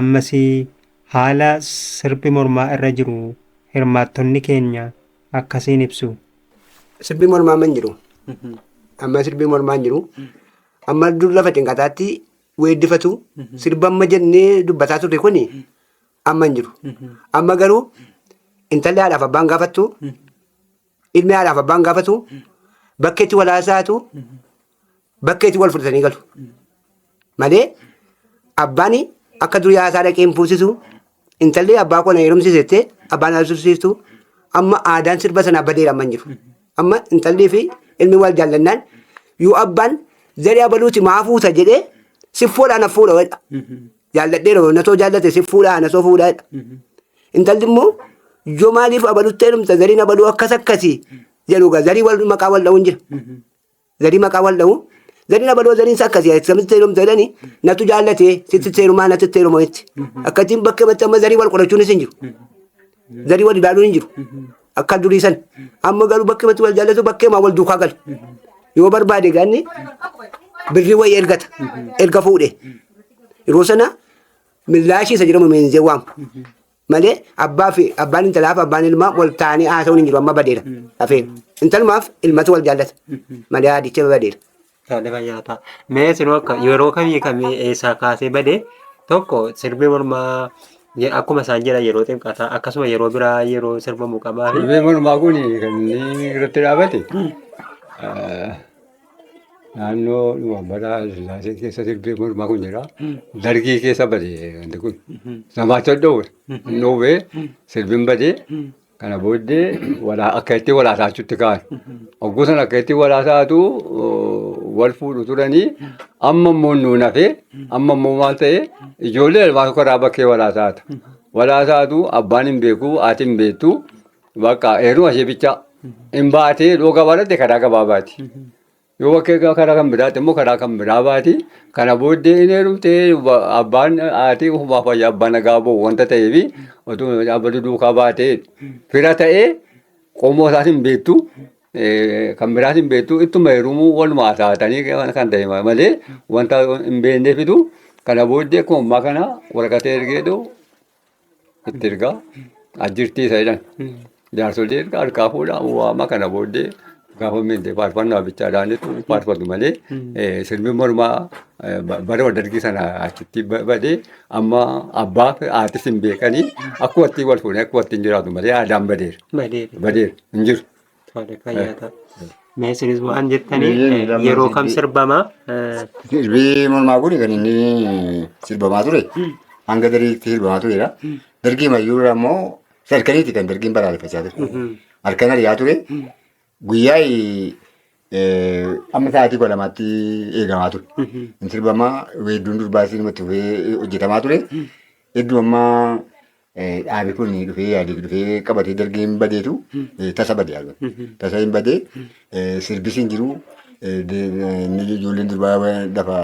ammasii haala sirbi mormaa irra jiru hirmaattonni keenya akkasiin ibsu. Sirbi mormaa man jiru. Amma sirbi mormaa hin jiru. Amma dur lafa cinqataatti weeddifatu sirba amma jennee dubbataa turre kuni amma hin jiru. Amma garuu intalli haadhaaf abbaan gaafattu ilmi haadhaaf abbaan gaafatu bakka itti wal haasaatu bakka itti wal fudhatanii galu. Malee abbaan akka durii haasaa dhaqee hin fuusisu intalli abbaa koo na heerumsiisettee abbaan haasofsiistu amma aadaan sirba sanaa badeera amma hin jiru. Amma intallii fi ilmi wal jaallannaan yoo abbaan zarii abaluuti maa fuuta jedhee si fuudhaan fuudha wedha. Jaalladheera natoo jaallate si fuudhaa natoo fuudhaa jedha. Intalli immoo yoo maaliif abaluutti heerumta zariin abaluu akkas akkasii jedhuugaa zarii wal maqaa wal dha'uun jira. Zarii maqaa wal dha'uu zariin abaluu zariin isaa akkasii akkamitti heerumta jedhanii natu jaallatee sitti heerumaa natti heerumaa jetti. Akkasiin bakka batti amma zarii wal qorachuunis hin jiru. Zarii wal ilaaluun hin jiru. akka durii san amma garuu bakkee matti wal jaallatu bakkee maa wal duukaa galu yoo barbaade gaanni birrii wayii erga fuudhe yeroo sana millaashii isa jedhamu meenzee waamu malee abbaan intalaaf abbaan ilmaa wal taanii haasa'uun hin jiru amma badeera hafeen intalumaaf ilmatu wal jaallata malee haadicha badeera. Tole fayyaata. Mee sinoo akka yeroo kamii eessaa kaasee badee tokko sirbi mormaa akkuma isaan jedhan yeroo xinqataa akkasuma yeroo biraa yeroo sirbamu qabaa. Sirbi mormaa kun kan inni irratti dhaabate naannoo bara Sillaasee keessa sirbi mormaa kun jira. Dargii keessa badee wanti kun. Namaatti dhoowwe sirbiin badee kana booddee akka itti walaasachuutti ka'an. Ogguu sana akka itti walaasaatu wal fuudhu turanii amma immoo nuun hafee amma immoo maal ta'e ijoollee ilmaan karaa bakkee walaasaata. Walaasaatu abbaan hin beeku haati hin beektu bakka heeruma ishee bicha hin baatee dhooqa baadhatte karaa gabaabaati. Yoo bakkee karaa kan biraatti immoo karaa kan biraa baati. Kana booddee inni heerumtee abbaan haati ofumaa fayyaa abbaan nagaa ba'u wanta ta'eefi otoo dhaabbatu duukaa baatee fira ta'ee qomoo isaas hin beektu. Kan biraas hin beektu ittuma heerumuu walumaa haasa'atanii kan ta'e malee wanta hin beekneefitu kana booddee akkuma ammaa kana waraqatee ergeetu itti ergaa ajjirtii isa jedhan jaarsolii ergaa harkaa fuudhaa waama kana booddee gaafa miintee faarfannaa bichaadhaanitu faarfatu malee sirbi mormaa bara dargii sana achitti badee amma abbaa haatis hin beekanii akkuma ittiin wal fuudhanii akkuma ittiin jiraatu malee aadaan badeera. Badeera hin jiru. Tole fayyaata. Mee sinis waan jettanii yeroo kam sirbama? Sirbi mormaa kun kan inni sirbamaa ture hanga dariitti sirbamaa turedha. Dargii mayyuurra immoo salkaniiti kan dargiin balaaleffachaa ture. Halkan ari'aa ture guyyaa amma sa'aatii 12tti eegamaa ture. Sirbamaa weedduun durbaasii namatti hojjetamaa ture. Hedduu ammaa dhaabi kun dhufee yaadii dhufee qabatee dargiin badeetu tasa badee argama. Tasa hin badee sirbis hin jiru ijoolleen durbaa lafa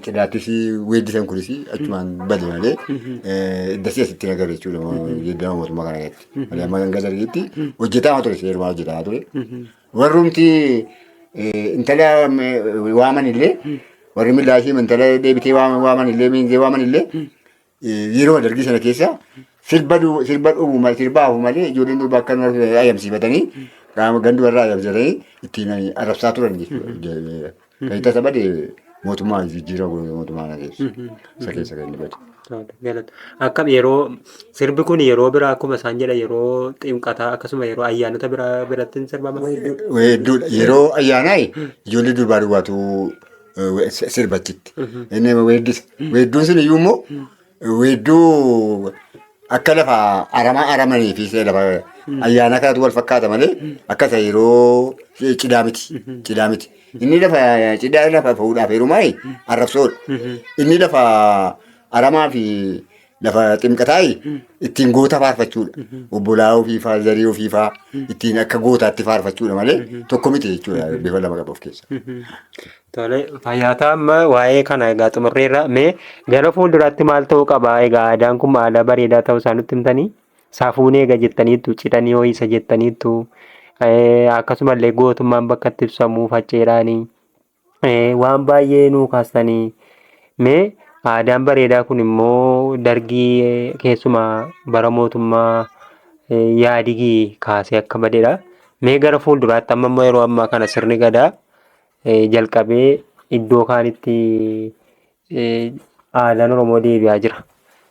cidhaattis weeddisan kunis achumaan badee malee iddasii asitti nagarre jechuudha jedhama mootummaa kana irratti. Malee amma hanga dargiitti hojjetamaa ture seerumaa hojjetamaa ture. Warrumti intala waaman illee warri millaashii intala deebitee waaman illee miinzee waaman illee yeroo dargii sana keessa sirba dhufuu malee ijoolleen durbaa akka ayamsiifatanii ganduu irraa ayamsiifatanii ittiin arrabsaa turan jechuudha. Kan tasa badee mootummaa jijjiirama mootummaa isa keessa kan inni bade. Akkam yeroo sirbi kun yeroo biraa akkuma isaan jedhan yeroo xinqataa akkasuma yeroo ayyaanota biratti sirbama. Hedduudha. Yeroo ayyaanaa ijoollee durbaa duwwaatu sirbachitti. Inni weeddisa. Weedduun sun iyyuu immoo weedduu akka lafa aramanii fi lafa ayyaana kanatu wal fakkaata malee akkasa yeroo cidhaa miti. Inni lafa cidhaa lafa fuudhaaf heerumaa arrabsoodha. Inni lafa aramaa fi lafa xinqataa ittiin goota faarfachuudha. Obbolaa ofiifaa zarii ofiifaa ittiin akka gootaatti faarfachuudha malee tokko miti jechuudha bifa lama qaba of keessa. Tole fayyaata amma waa'ee kana egaa xumurreerra mee gara fuulduraatti maal ta'uu qaba egaa aadaan kun aadaa bareedaa ta'uu isaa nutti himtanii saafuun eega jettaniittu cidhanii ho'iisa jettaniittu akkasumallee gootummaan bakka itti ibsamu facceedhaanii waan baay'ee nuu kaastanii mee aadaan bareedaa kun immoo dargii keessumaa bara mootummaa yaadigii kaasee akka badeedha mee gara fuulduraatti amma immoo yeroo ammaa kana sirni gadaa jalqabee iddoo kaanitti aadaan Oromoo deebi'aa jira.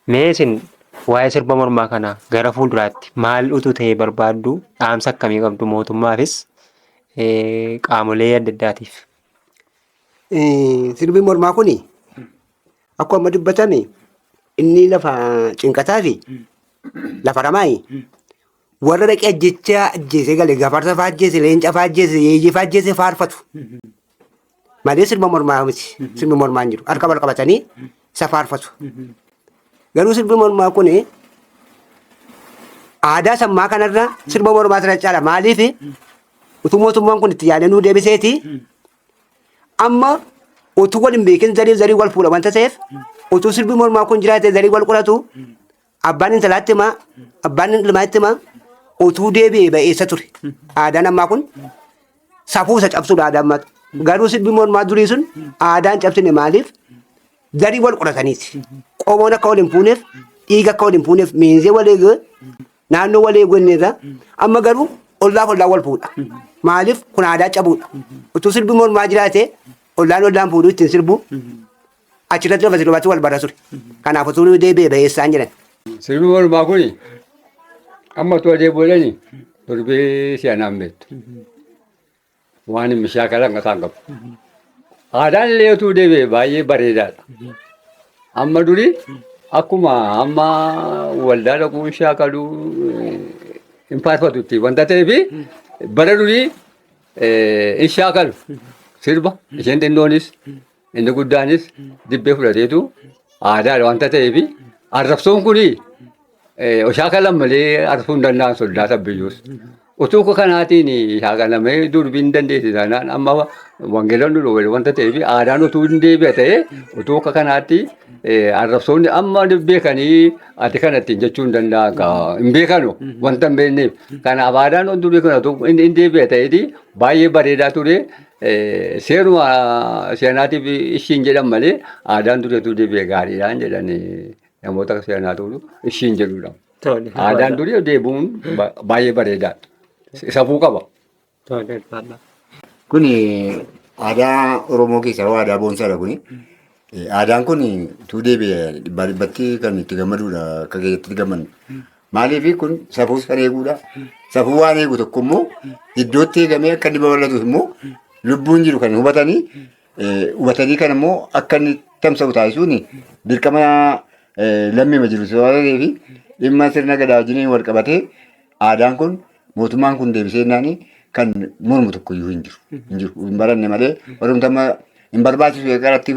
Mee isin waa'ee sirba mormaa kana gara fuulduraatti maal utuu ta'ee barbaaddu dhaamsa akkamii qabdu mootummaafis qaamolee adda addaatiif? Sirbi mormaa kun akkuma amma dubbatan inni lafa cinqataa fi lafa ramaa warra dhaqee ajjeesee galee gafarsa fa'aa ajjeese leenca fa'aa ajjeese yeeyyii fa'aa ajjeese faarfatu. Malee sirba mormaa miti. Sirbi mormaa hin jiru. Harka wal qabatanii isa faarfatu. Garuu sirbi mormaa kun aadaa sammaa kanarra sirba mormaa sana caala maaliif utuu mootummaan kun itti yaadee nuu deebiseeti amma utuu wal hin beekin zarii wal fuudha wanta ta'eef utuu sirbi mormaa kun jiraate zarii wal qolatu Abbaan intalaatti himaa, abbaan ilmaatti himaa utuu deebi'ee ba'eessa ture. Aadaan ammaa kun safuusa cabsuudha aadaan ammaa. Garuu sirbi mormaa durii sun aadaan cabsine maaliif darii wal qorataniiti. Qomoon akka wal hin fuuneef, dhiiga akka wal hin fuuneef, miinzee wal eegee naannoo wal eegganneerra amma garuu ollaaf ollaan wal fuudha. Maaliif kun aadaa cabuudha. Utuu sirbi mormaa jiraate ollaan fuudhuu ittiin sirbu achirratti lafa sirbaatti wal bara ture. Kanaaf utuu deebi'ee ba'eessaan jedhan. Sirbi mormaa kuni amma tolee boolanii torbee si'anaan beektu. Waan hin shaakalan isaan qabu. Aadaan illee utuu deebi'ee baay'ee bareedaadha. Amma durii akkuma amma waldaa dhaquu shaakaluu hin faarfatutti wanta ta'eefi bara durii hin shaakalu sirba isheen xinnoonis inni guddaanis dibbee fudhateetu aadaadha wanta ta'eefi arrabsoon kunii shaakalan malee arrabsuu hin danda'an sodaata biyyuus. Utuu kanaatiin shaakalamee durbiin dandeessi taanaan amma wangeelaan dura wanta ta'eef aadaan utuu hin deebi'a ta'e utuu kanaatti arrabsoonni amma beekanii ati kanattiin jechuu hin danda'an hin beekanu wanta hin beekneef. Kanaaf aadaan durii kana hin deebi'a ta'eeti baay'ee bareedaa ture. Seeruma seenaatiif ishiin jedhan malee aadaan dureetu deebi'e gaariidhaan jedhanii namoota seenaa turu ishiin jedhudha. Aadaan durii deebi'uun baay'ee bareedaadha. Safuu qaba. Kuni aadaa Oromoo keessaa aadaa boonsaadha kuni. Aadaan kun utuu deebi'ee dhibbatti kan itti gammaduudha akka keessatti gammannu. Maaliif kun safuus kan eeguudha. Safuu waan eegu tokko immoo iddootti eegamee akka inni babal'atuuf immoo lubbuun jiru kan hubatanii kan immoo akka inni tamsa'u taasisuun dirqama lammii jiru ta'ee fi dhimma sirna gadaa wajjin wal qabatee aadaan kun mootummaan kun deebisee naani kan mormu tokko iyyuu hin jiru. Hin baranne malee warrumtama hin barbaachisu qaratti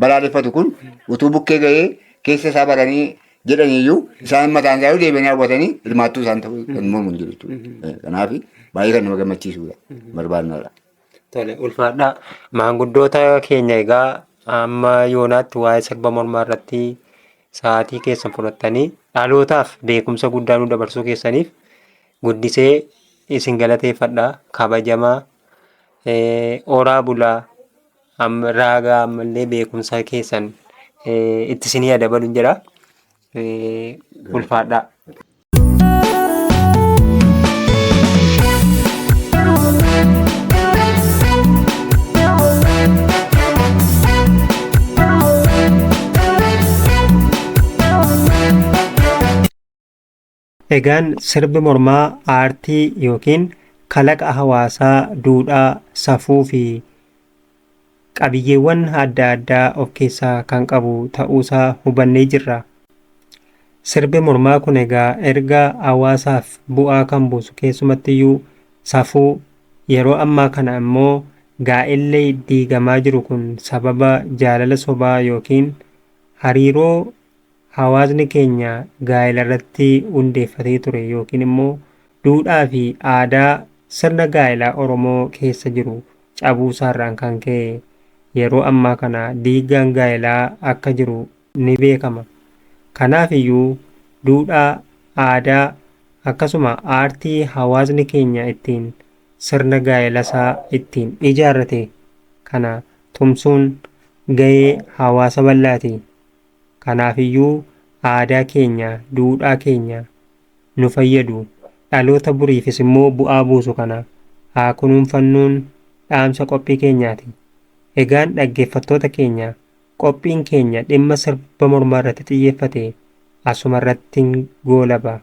balaaleffatu kun utuu bukkee ga'ee keessa isaa baranii jedhaniiyyuu isaan mataan isaa deebianii hawwatanii hirmaattuu isaan ta'uu kan mormu hin jiru jechuudha. Kanaaf baay'ee kan nama gammachiisudha. Barbaadnaadha. Tole ulfaadhaa. Maanguddoota keenya egaa amma yoonaatti waa'ee sirba mormaa irratti sa'aatii keessan fudhattanii dhalootaaf beekumsa guddaa nu dabarsuu keessaniif guddisee isin galateeffadha. Kabajamaa oraa bulaa raagaa ammallee beekumsa keessan itti isinii dabaluun jedha. Ulfaadhaa. Egaan sirbi mormaa aartii yookiin kalaqa hawaasaa, duudhaa, safuu fi qabiyyeewwan adda addaa of keessaa kan qabu ta'uusaa hubannee jirra. Sirbi mormaa kun egaa erga hawaasaaf bu'aa kan buusu keessumattiyyuu safuu yeroo ammaa kana immoo gaa'ellee diigamaa jiru kun sababa jaalala sobaa yookiin hariiroo hawaasni keenya gaa'ela irratti hundeeffatee ture yookiin immoo duudhaa fi aadaa sirna gaa'elaa Oromoo keessa jiru cabuusaarraan kan ka'e yeroo ammaa kana diigaan gaa'elaa akka jiru ni beekama. Kanaaf iyyuu duudhaa, aadaa akkasuma aartii hawaasni keenya ittiin sirna gaa'elasaa ittiin ijaarrate kana tumsuun ga'ee hawaasa bal'aati. Kanaaf iyyuu aadaa keenya, duudhaa keenya nu fayyadu dhaloota boriifis immoo bu'aa buusu kana haa kunuunfannuun dhaamsa qophii keenyaati. Egaan dhaggeeffattoota keenya qophiin keenya dhimma sirba mormaa irratti xiyyeeffate asuma irratti goolaba.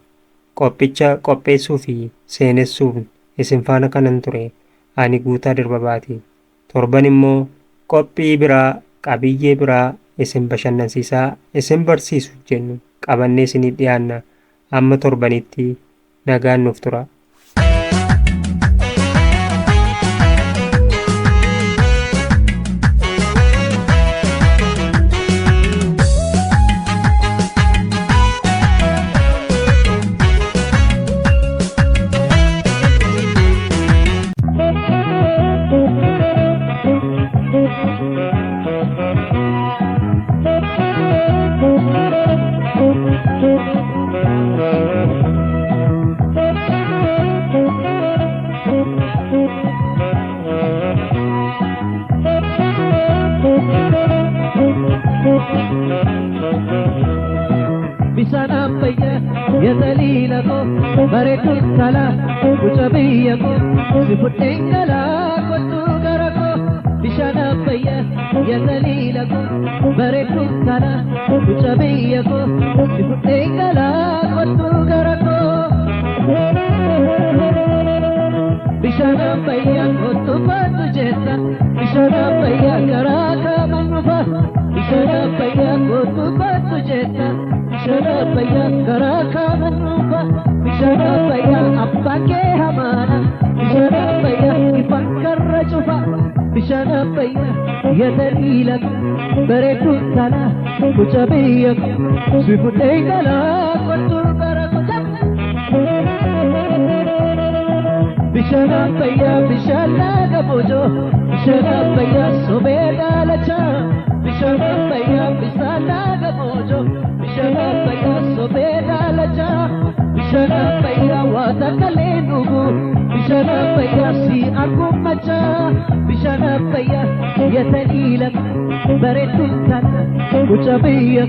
Qophicha qopheessuu fi seenessuuf isin faana kanan ture ani Guutaa Dirbabaati. Torban immoo qophii biraa qabiyyee biraa isin bashannansiisaa isin barsiisu jennu qabannee isinii dhiyaanna. Amma torbanitti nagaan nuuf tura. bishaan abbayyaa yetaliila koo bareedduu talaa guca biyya koo si fudheen galaa kottuu gara koo bishaan abbayyaa yetaliila koo bareedduu talaa guca biyya koo si fudheen galaa kottuu gara koo bishaan abbayyaa kottuu baatu jetta bishaan abbayyaa garaa kaaman dhufa bishaan abbayyaa kottuu baatu jetta bishaan abbayyaa garaa kaaman dhufa bishaan abbayyaa abbaan kee hamaadha bishaan abbayyaa ifan karra cufa bishaan abbayyaa yetaliila bareedduu talaa guca biyya koo si fudhee galaa kottuu gara koo bishaan abbayyaa bishaan laga boojoo bishaan abbayyaa sobee daalachaa bishaan abbayyaa bishaan laga boojoo bishaan abbayyaa sobee daalachaa bishaan abbayyaa waa takka lee dhugu bishaan abbayyaa si argummachaa bishaan abbayyaa yetaliila bareedduu tana guca biyya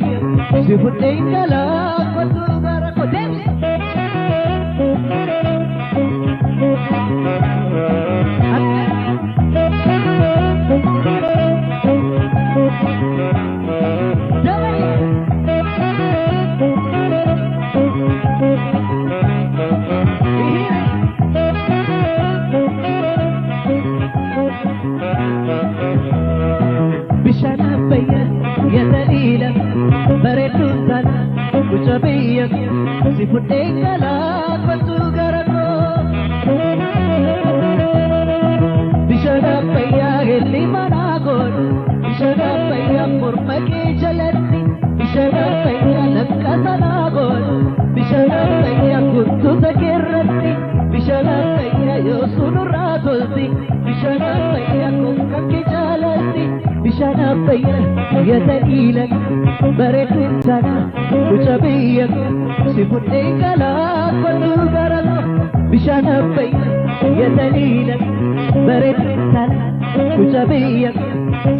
si fudhee galaa kottuu gara koo bishaan abbayyaa yetaliila bareedduu tana guca biyya si fudhee galaa kottuu gara koo bishaan abbayyaa helli manaa godhu bishaan abbayyaa morma kee jalatti bishaan abbayyaa lakka sanaa godhu bishaan abbayyaa kurtuta keerratti bishaan abbayyaa yoo sunurraa tolti bishaan abbayyaa kokka kee jaalatti bishaan abbayyaa yetaliila bareedduu tana guca biyya si fudhee galaa kottuu gara koo bishaan abbayyaa yetaliila bareedduu tana guca biyya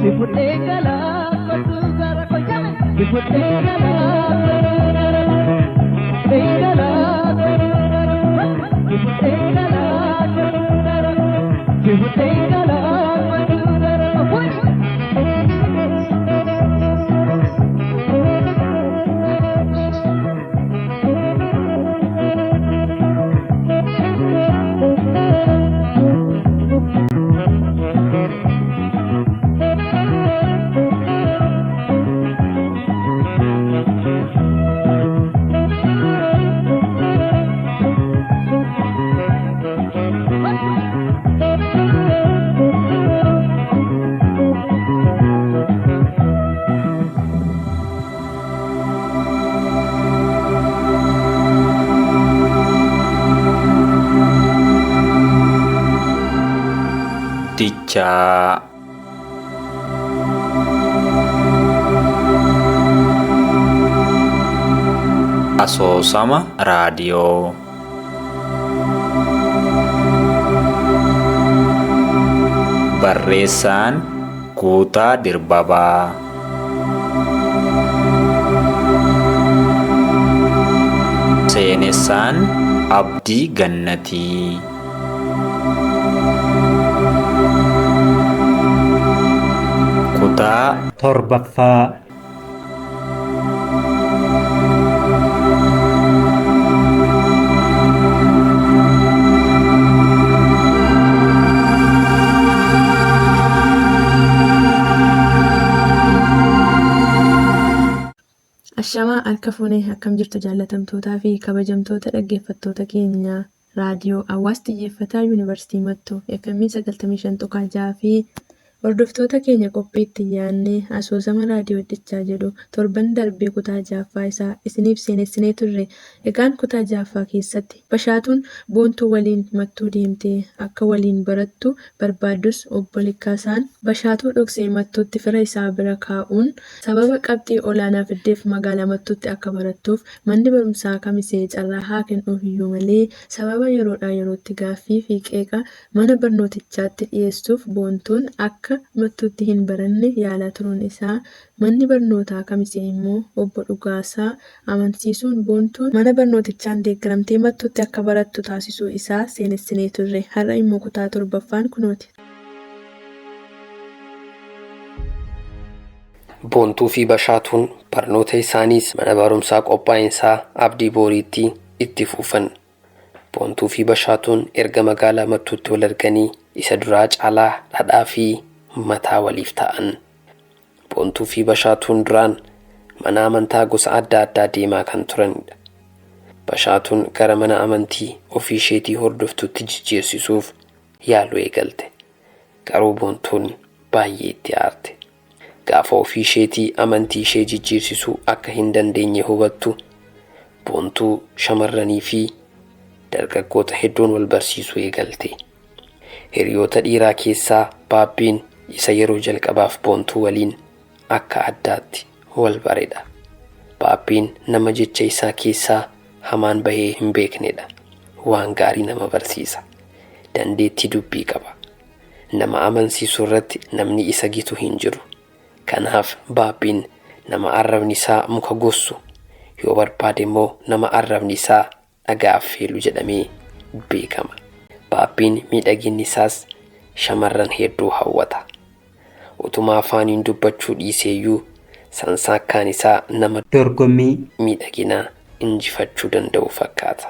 si fudhee galaa kottuu gara koo si fudhee galaa kottuu gara koo fudhee galaa kottuu gara koo si fudhee galaa kottuu gara koo si fudhee galaa kottuu gara koo Dichaa Asoosama raadiyoo barreessaan Guutaa Dirbabaa seenessaan Abdii Gannatii kutaa torbaffaa Ashamaa harka fuunee akkam jirtu jaallatamtootaa fi kabajamtoota dhaggeeffattoota keenya raadiyoo Hawaas Xiyyeeffataa Yuunivarsiitii Mattuu FM 95.6 fi hordoftoota keenya qophiitti yaadnee asoosama raadiyoo Dichaa jedhu torban darbee kutaa 6ffaa isaa isiniif seenessinee turre. Egaan kutaa 6ffaa keessatti Bashaatuun boontuu waliin Mattuu deemtee akka waliin barattu barbaaddus obbo Likkaasaan Bashaatuu dhoksee Mattuutti fira isaa bira kaa'uun sababa qabxii olaanaa fiddeef magaalaa Mattuutti akka barattuuf manni barumsaa kamisee carraa haa kennuuf iyyuu malee sababa yeroodhaa yerootti gaaffii fi qeeqa mana barnootichaatti dhiyeessuuf boontuun akka akka mattuutti hin baranne yaalaa turuun isaa manni barnootaa kamisee immoo obbo Dhugaasaa amansiisuun boontuun mana barnootichaan deeggaramtee mattuutti akka barattu taasisuu isaa seenessinee turre. Har'a immoo kutaa 7ffaan kunooti. Boontuu fi Bashaatuun barnoota isaaniis mana barumsaa qophaa'insaa Abdii Booriitti itti fufan. Boontuu fi Bashaatuun erga magaalaa mattuutti wal arganii isa duraa caalaa dhadhaa fi mataa waliif ta'an. Boontuu fi Bashaatuun duraan mana amantaa gosa adda addaa deemaa kan turanidha. Bashaatuun gara mana amantii ofii isheetii hordoftutti jijjiirsisuuf yaaluu eegalte. Garuu Boontuun baay'ee itti aarte. Gaafa ofii isheetii amantii ishee jijjiirsisuu akka hin dandeenye hubattu Boontuu shamarranii fi dargaggoota hedduun wal barsiisuu eegalte. Hiriyoota dhiiraa keessaa Baabbiin isa yeroo jalqabaaf Boontuu waliin akka addaatti wal baredha. Baabbiin nama jecha isaa keessaa hamaan bahee hin beeknedha. Waan gaarii nama barsiisa. Dandeettii dubbii qaba. Nama amansiisuu irratti namni isa gitu hin jiru. Kanaaf Baabbiin nama arrabni isaa muka gossu, yoo barbaade immoo nama arrabni isaa dhagaa affeelu jedhamee beekama. Baabbiin miidhaginni isaas shamarran hedduu hawwata. Utuma afaaniin dubbachuu dhiiseeyyuu sansaakkaan isaa nama dorgommii miidhaginaa injifachuu danda'u fakkaata.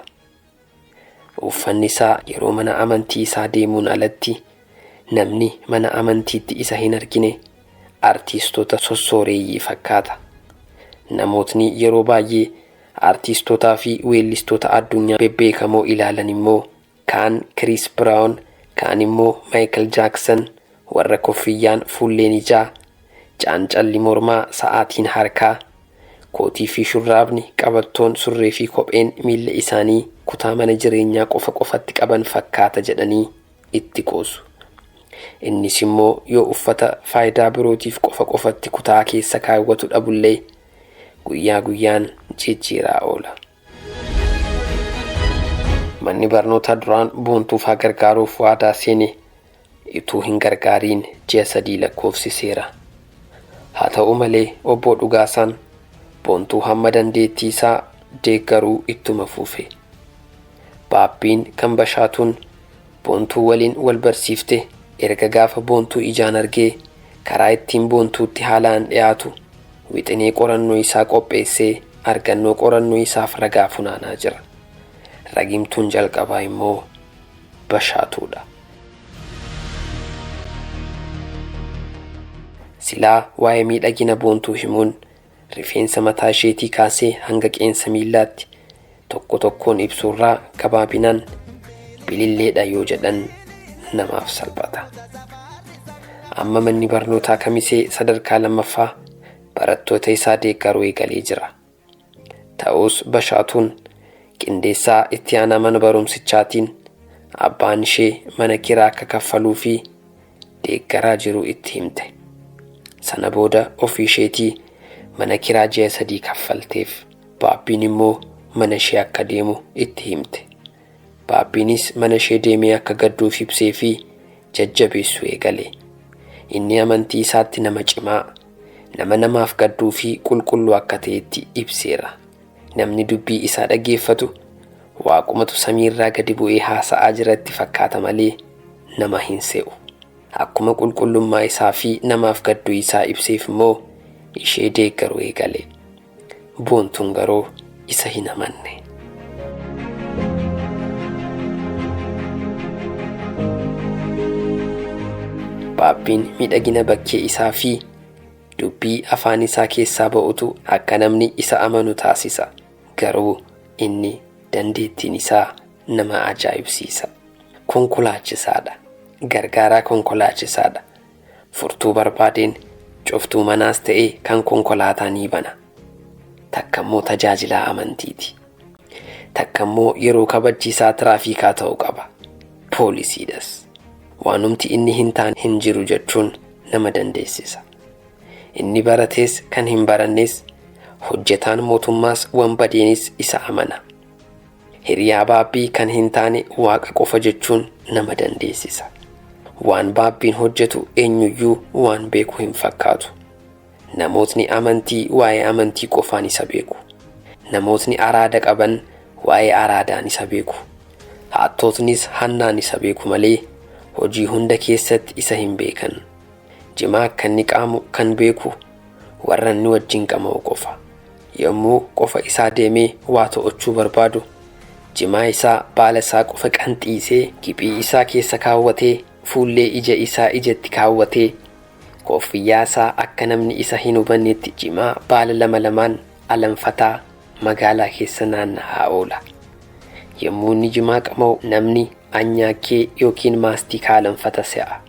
Uffanni isaa yeroo mana amantii isaa deemuun alatti namni mana amantiitti isa hin argine artiistoota sossooreeyyii fakkaata. Namootni yeroo baay'ee artiistootaa fi weellistoota addunyaa bebbeekamoo ilaalan immoo kaan Chris Brown, kaan immoo Michael Jackson, warra koffiyyaan fuulleen ijaa, caancalli mormaa, sa'aatiin harkaa, kootii fi shurraabni, qabattoon, surree fi kopheen miilla isaanii kutaa mana jireenyaa qofatti qaban fakkaata jedhanii itti qoosu. Innis immoo yoo uffata faayidaa birootiif qofatti kutaa keessa kaawwatu dhabullee guyyaa guyyaan jijjiiraa oola. Manni barnoota duraan Boontuuf haa gargaaruuf waadaa seene ituu hin gargaariin ji'a 3 lakkoofsiseera. Haa ta'u malee obbo Dhugaasaan Boontuu hamma dandeettii isaa deeggaruu ittuma fufe. Baabbiin kan Bashaatuun Boontuu waliin wal barsiifte erga gaafa Boontuu ijaan argee karaa ittiin Boontuutti haalaan dhiyaatu wixinee qorannoo isaa qopheessee argannoo qorannoo isaaf ragaa funaanaa jira. Ragimtuun jalqabaa immoo Bashaatuudha. Silaa waa'ee miidhagina Boontuu himuun rifeensa mataa isheetii kaasee hanga qeensa miillaatti tokkoon ibsuurraa gabaabinaan bililleedha yoo jedhan namaaf salphata. Amma manni barnootaa kamisee sadarkaa 2ffaa barattoota isaa deeggaruu eegalee jira. Ta'us Bashaatuun qindeessaa itti aanaa mana barumsichaatiin abbaan ishee mana kiraa akka kaffaluu fi deeggaraa jiru itti himte. Sana booda ofii isheetii mana kiraa ji'a 3 kaffalteef. Baabbiin immoo mana ishee akka deemu itti himte. Baabbiinis mana ishee deemee akka gadduuf ibsee fi jajjabeessuu eegale. Inni amantii isaatti nama cimaa, nama namaaf gadduu fi qulqulluu akka ta'etti ibseera. Namni dubbii isaa dhageeffatu waaqumatu samiirraa gadi bu'ee haasa'aa jiratti fakkaata malee nama hin se'u. Akkuma qulqullummaa isaa fi namaaf gadduu isaa ibseef immoo ishee deeggaruu eegale. Boontuun garuu isa hin amanne. Baabbiin miidhagina bakkee isaa fi dubbii afaan isaa keessaa ba'utu akka namni isa amanu taasisa. Garuu inni dandeettiin isaa nama ajaa'ibsiisa. Konkolaachisaadha. Gargaaraa konkolaachisaadha. Furtuu barbaadeen cuftuu manaas ta'ee kan konkolaataa ni bana. Takkammoo tajaajilaa amantiiti. Takkammoo yeroo kabachiisaa tiraafikaa ta'uu qaba. Poolisiidhas. Waanumti inni hin taane hin jiru jechuun nama dandeessisa. Inni baratees kan hin barannes, hojjetaan mootummaas wanbadeenis isa amana. Hiriyaa Baabbii kan hin taane waaqa qofa jechuun nama dandeessisa. waan baabbiin hojjetu eenyuyyuu waan beeku hin fakkaatu. Namootni amantii waa'ee amantii qofaan isa beeku. Namootni araada qaban waa'ee araadaan isa beeku. Hattootnis hannaan isa beeku malee hojii hunda keessatti isa hin beekan. Jimaa akka inni qaamu kan beeku warra inni wajjin qama'u qofa. Yommuu qofa isaa deemee waa to'achuu barbaadu jimaa isaa baala isaa qofa qanxiisee giphii isaa keessa kaawwatee fuullee ija isaa ijatti kaawwatee koffiyyaa isaa akka namni isa hin hubannetti jimaa baala lama lamaan alanfataa magaalaa keessa naanna'aa oola. Yommuu inni jimaa qama'u namni anyaakkee yookiin maastikaa alanfata se'a.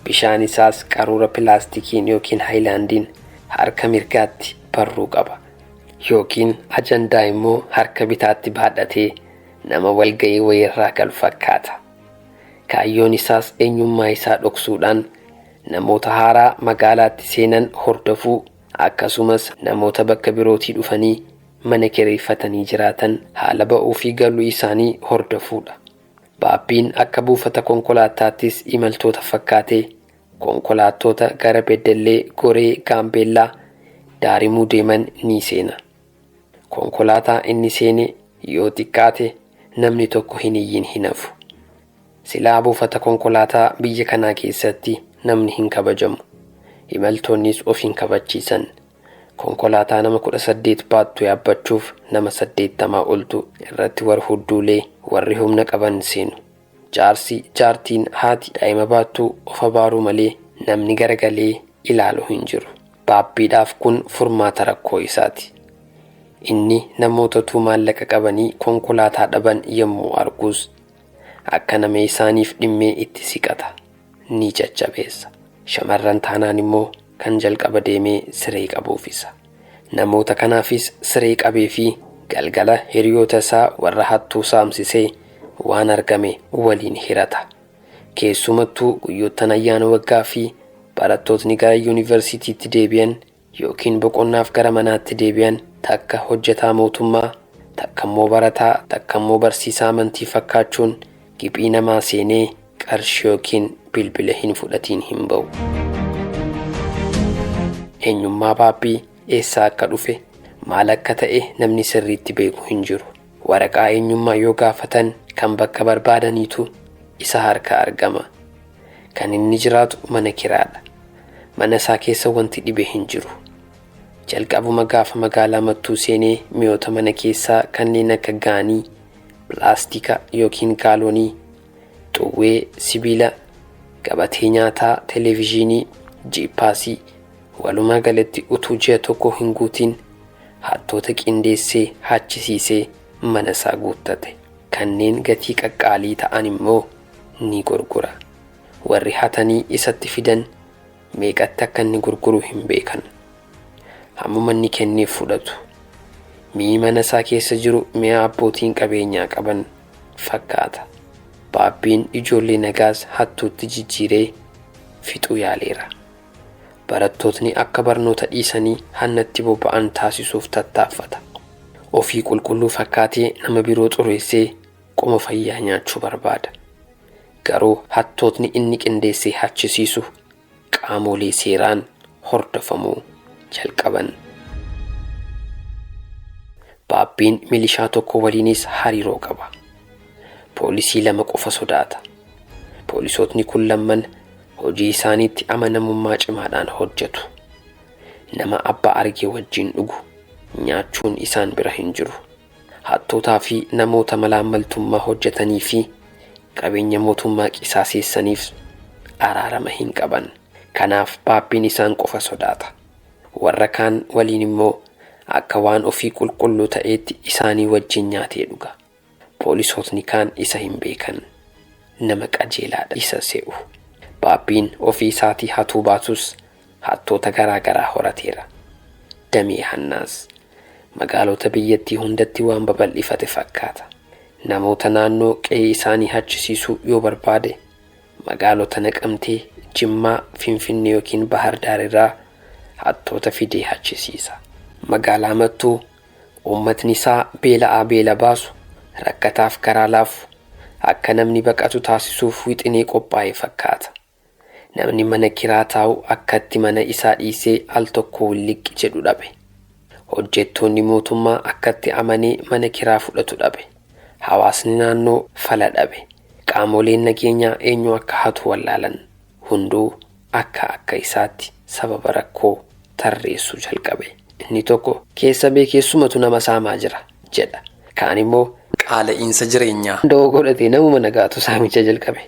Bishaan isaas qaruura pilaastikiin yookiin haayilaandiin harka mirgaatti barruu qaba. Yookiin ajandaa immoo harka bitaatti baadhatee nama walga'ii wayirraa galu fakkaata. Kaayyoon isaas eenyummaa isaa dhoksuudhaan namoota haaraa magaalaatti seenan hordofuu akkasumas namoota bakka birootii dhufanii mana kireeffatanii jiraatan haala ba'uu fi galuu isaanii hordofuudha. Baabbiin akka buufata konkolaataattis imaltoota fakkaatee konkolaattota gara Beddellee, Goree, Gaambeellaa, Daarimuu deeman ni seena. Konkolaataa inni seene yoo xiqqaate namni tokko hin iyyin hin hafu. Silaa buufata konkolaataa biyya kanaa keessatti namni hin kabajamu. Imaltoonnis of hin kabachiisan. Konkolaataa nama 18 baattu yaabbachuuf nama 80 oltu irratti warhudduulee warri humna qaban seenu. Jaarsi, jaartiin, haati daa'ima baattuu of abaaruu malee namni garagalee ilaalu hin jiru. Baabbiidhaaf kun furmaata rakkoo isaati. Inni namootatu maallaqa qabanii konkolaataa dhaban yommuu arguus akka nama isaaniif dhimmee itti siqata. Ni jajjabeessa. Shamarran taanaan immoo kan jalqaba deemee siree qabuufisa. Namoota kanaafis siree qabee fi galgala hiriyoota isaa warra hattuu saamsisee waan argame waliin hirata. Keessumattuu guyyoottan ayyaana waggaa fi barattootni gara yuunivarsiitiitti deebi'an yookiin boqonnaaf gara manaatti deebi'an takka hojjetaa mootummaa, takka immoo barataa, takka immoo barsiisaa amantii fakkaachuun giphii namaa seenee qarshii yookiin bilbila hin fudhatiin hin ba'u. Eenyummaa baabbii eessaa akka dhufe maal akka ta'e namni sirriitti beeku hin jiru. Waraqaa eenyummaa yoo gaafatan kan bakka barbaadaniitu isa harka argama. Kan inni jiraatu mana kiraadha. Mana isaa keessa wanti dhibe hin jiru. Jalqabuma gaafa magaalaa mattuu seenee mi'oota mana keessaa kanneen akka gaanii, pilaastika yookiin gaaloonii, xuwwee, sibiila, gabatee nyaataa, televezyiinii, jiippaasii walumaa galatti utuu ji'a tokko hin guutiin hattoota qindeessee hachisiisee mana isaa guuttate. Kanneen gatii qaqqaalii ta'an immoo ni gurgura. Warri hatanii isatti fidan meeqatti akka inni gurguru hin beekan. Hammuma inni kenneef fudhatu. Mi'i mana isaa keessa jiru mi'a abbootiin qabeenyaa qaban fakkaata. Baabbiin ijoollee nagaas hattuutti jijjiiree fixuu yaaleera. Barattootni akka barnoota dhiisanii hannatti bobba'an taasisuuf tattaaffata. Ofii qulqulluu fakkaatee nama biroo xureessee qoma fayyaa nyaachuu barbaada. Garuu hattootni inni qindeessee hachisiisu qaamolee seeraan hordofamuu jalqaban. Baabbiin milishaa tokko waliinis hariiroo qaba. Poolisii 2 qofa sodaata. Poolisootni kun lamman hojii isaaniitti amanamummaa cimaadhaan hojjetu. Nama abbaa argee wajjin dhugu nyaachuun isaan bira hin jiru. Hattootaa fi namoota malaammaltummaa hojjetanii fi qabeenya mootummaa qisaaseessaniif araarama hin qaban. Kanaaf baabbiin isaan qofa sodaata. Warra kaan waliin immoo akka waan ofii qulqulluu ta'eetti isaanii wajjin nyaatee dhuga. Poolisootni kaan isa hin beekan. Nama qajeelaadha isa se'u. Baabbiin ofii isaatii hatuu baatus hattoota garaa garaa horateera. Damee hannaas magaalota biyyattii hundatti waan babal'ifate fakkaata. Namoota naannoo qe'ee isaanii hachisiisuu yoo barbaade magaalota Naqamtee, Jimmaa, Finfinnee yookiin Bahar Daar irraa hattoota fidee hachisiisa. Magaalaa Mattuu uummatni isaa beela'aa beela baasu, rakkataaf garaa laafu akka namni baqatu taasisuuf wixinee qophaa'e fakkaata. Namni mana kiraa taa'u akkatti mana isaa dhiisee al tokko liqqi jedhu dhabe. Hojjettoonni mootummaa akkatti amanee mana kiraa fudhatu dhabe. Hawaasni naannoo fala dhabe. Qaamoleen nageenyaa eenyu akka hatu wallaalan. Hunduu akka isaatti sababa rakkoo tarreessuu jalqabe. Inni tokko keessa beekeessumatu nama saamaa jira jedha. Kaan immoo qaala'insa jireenyaa da'oo godhatee namuma nagaatu saamicha jalqabe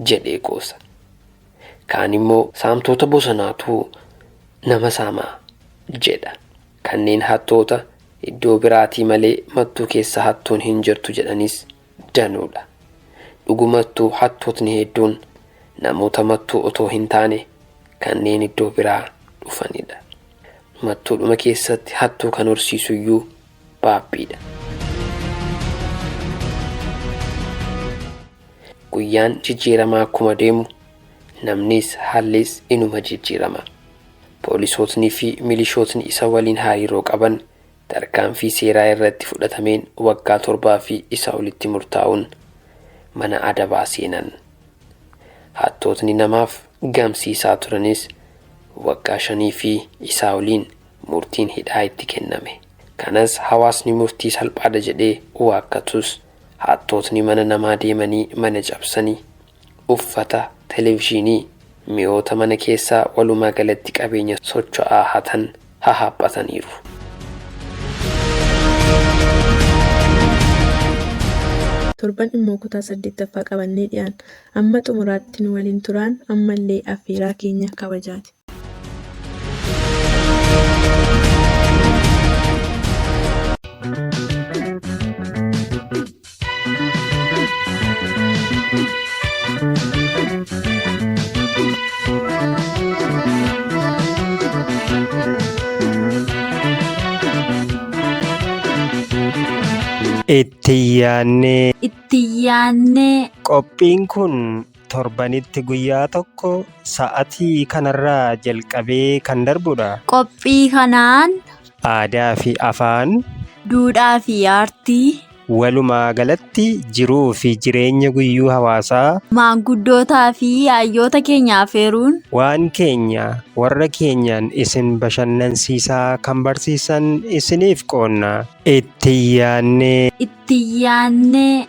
jedhee qoosa. Kaan immoo saamtota bosonaatu nama saamaa jedha. Kanneen hattoota iddoo biraatii malee mattuu keessa hattuun hin jirtu jedhanis danuudha. Dhugumattuu hattootni hedduun namoota mattuu otoo hin taane kanneen iddoo biraa dhufanidha. Mattuudhuma keessatti hattuu kan horsiisu iyyuu baabbiidha. Guyyaan jijjiiramaa akkuma deemu namnis haallis inuma jijjiirama. Poolisootni fi milishootni isa waliin hariiroo qaban tarkaanfii seeraa irratti fudhatameen waggaa 7 fi isa olitti murtaa'uun mana adabaa seenan. Hattootni namaaf gamsiisaa turanis waggaa 5 fi isaa oliin murtiin hidhaa itti kenname. Kanas hawaasni murtii salphaadha jedhee waakkatus hattootni mana namaa deemanii mana cabsanii uffata, televezyiinii, mi'oota mana keessaa walumaa galatti qabeenya socho'aa hatan hahaaphataniiru. Torban immoo kutaa 8ffaa qabannee dhiyaan amma xumuraatti nu waliin turaan ammallee affeeraa keenya kabajaati. Itti yaannee qophiin kun torbanitti guyyaa tokko sa'atii kanarraa jalqabee kan darbudha. qophii kanaan Aadaa fi afaan, duudhaa fi aartii walumaa galatti jiruu fi jireenya guyyuu hawaasaa maanguddootaa fi hayyoota keenya affeeruun waan keenya warra keenyaan isin bashannansiisaa kan barsiisan isiniif qoonna. Itti yaannee. itti yaannee.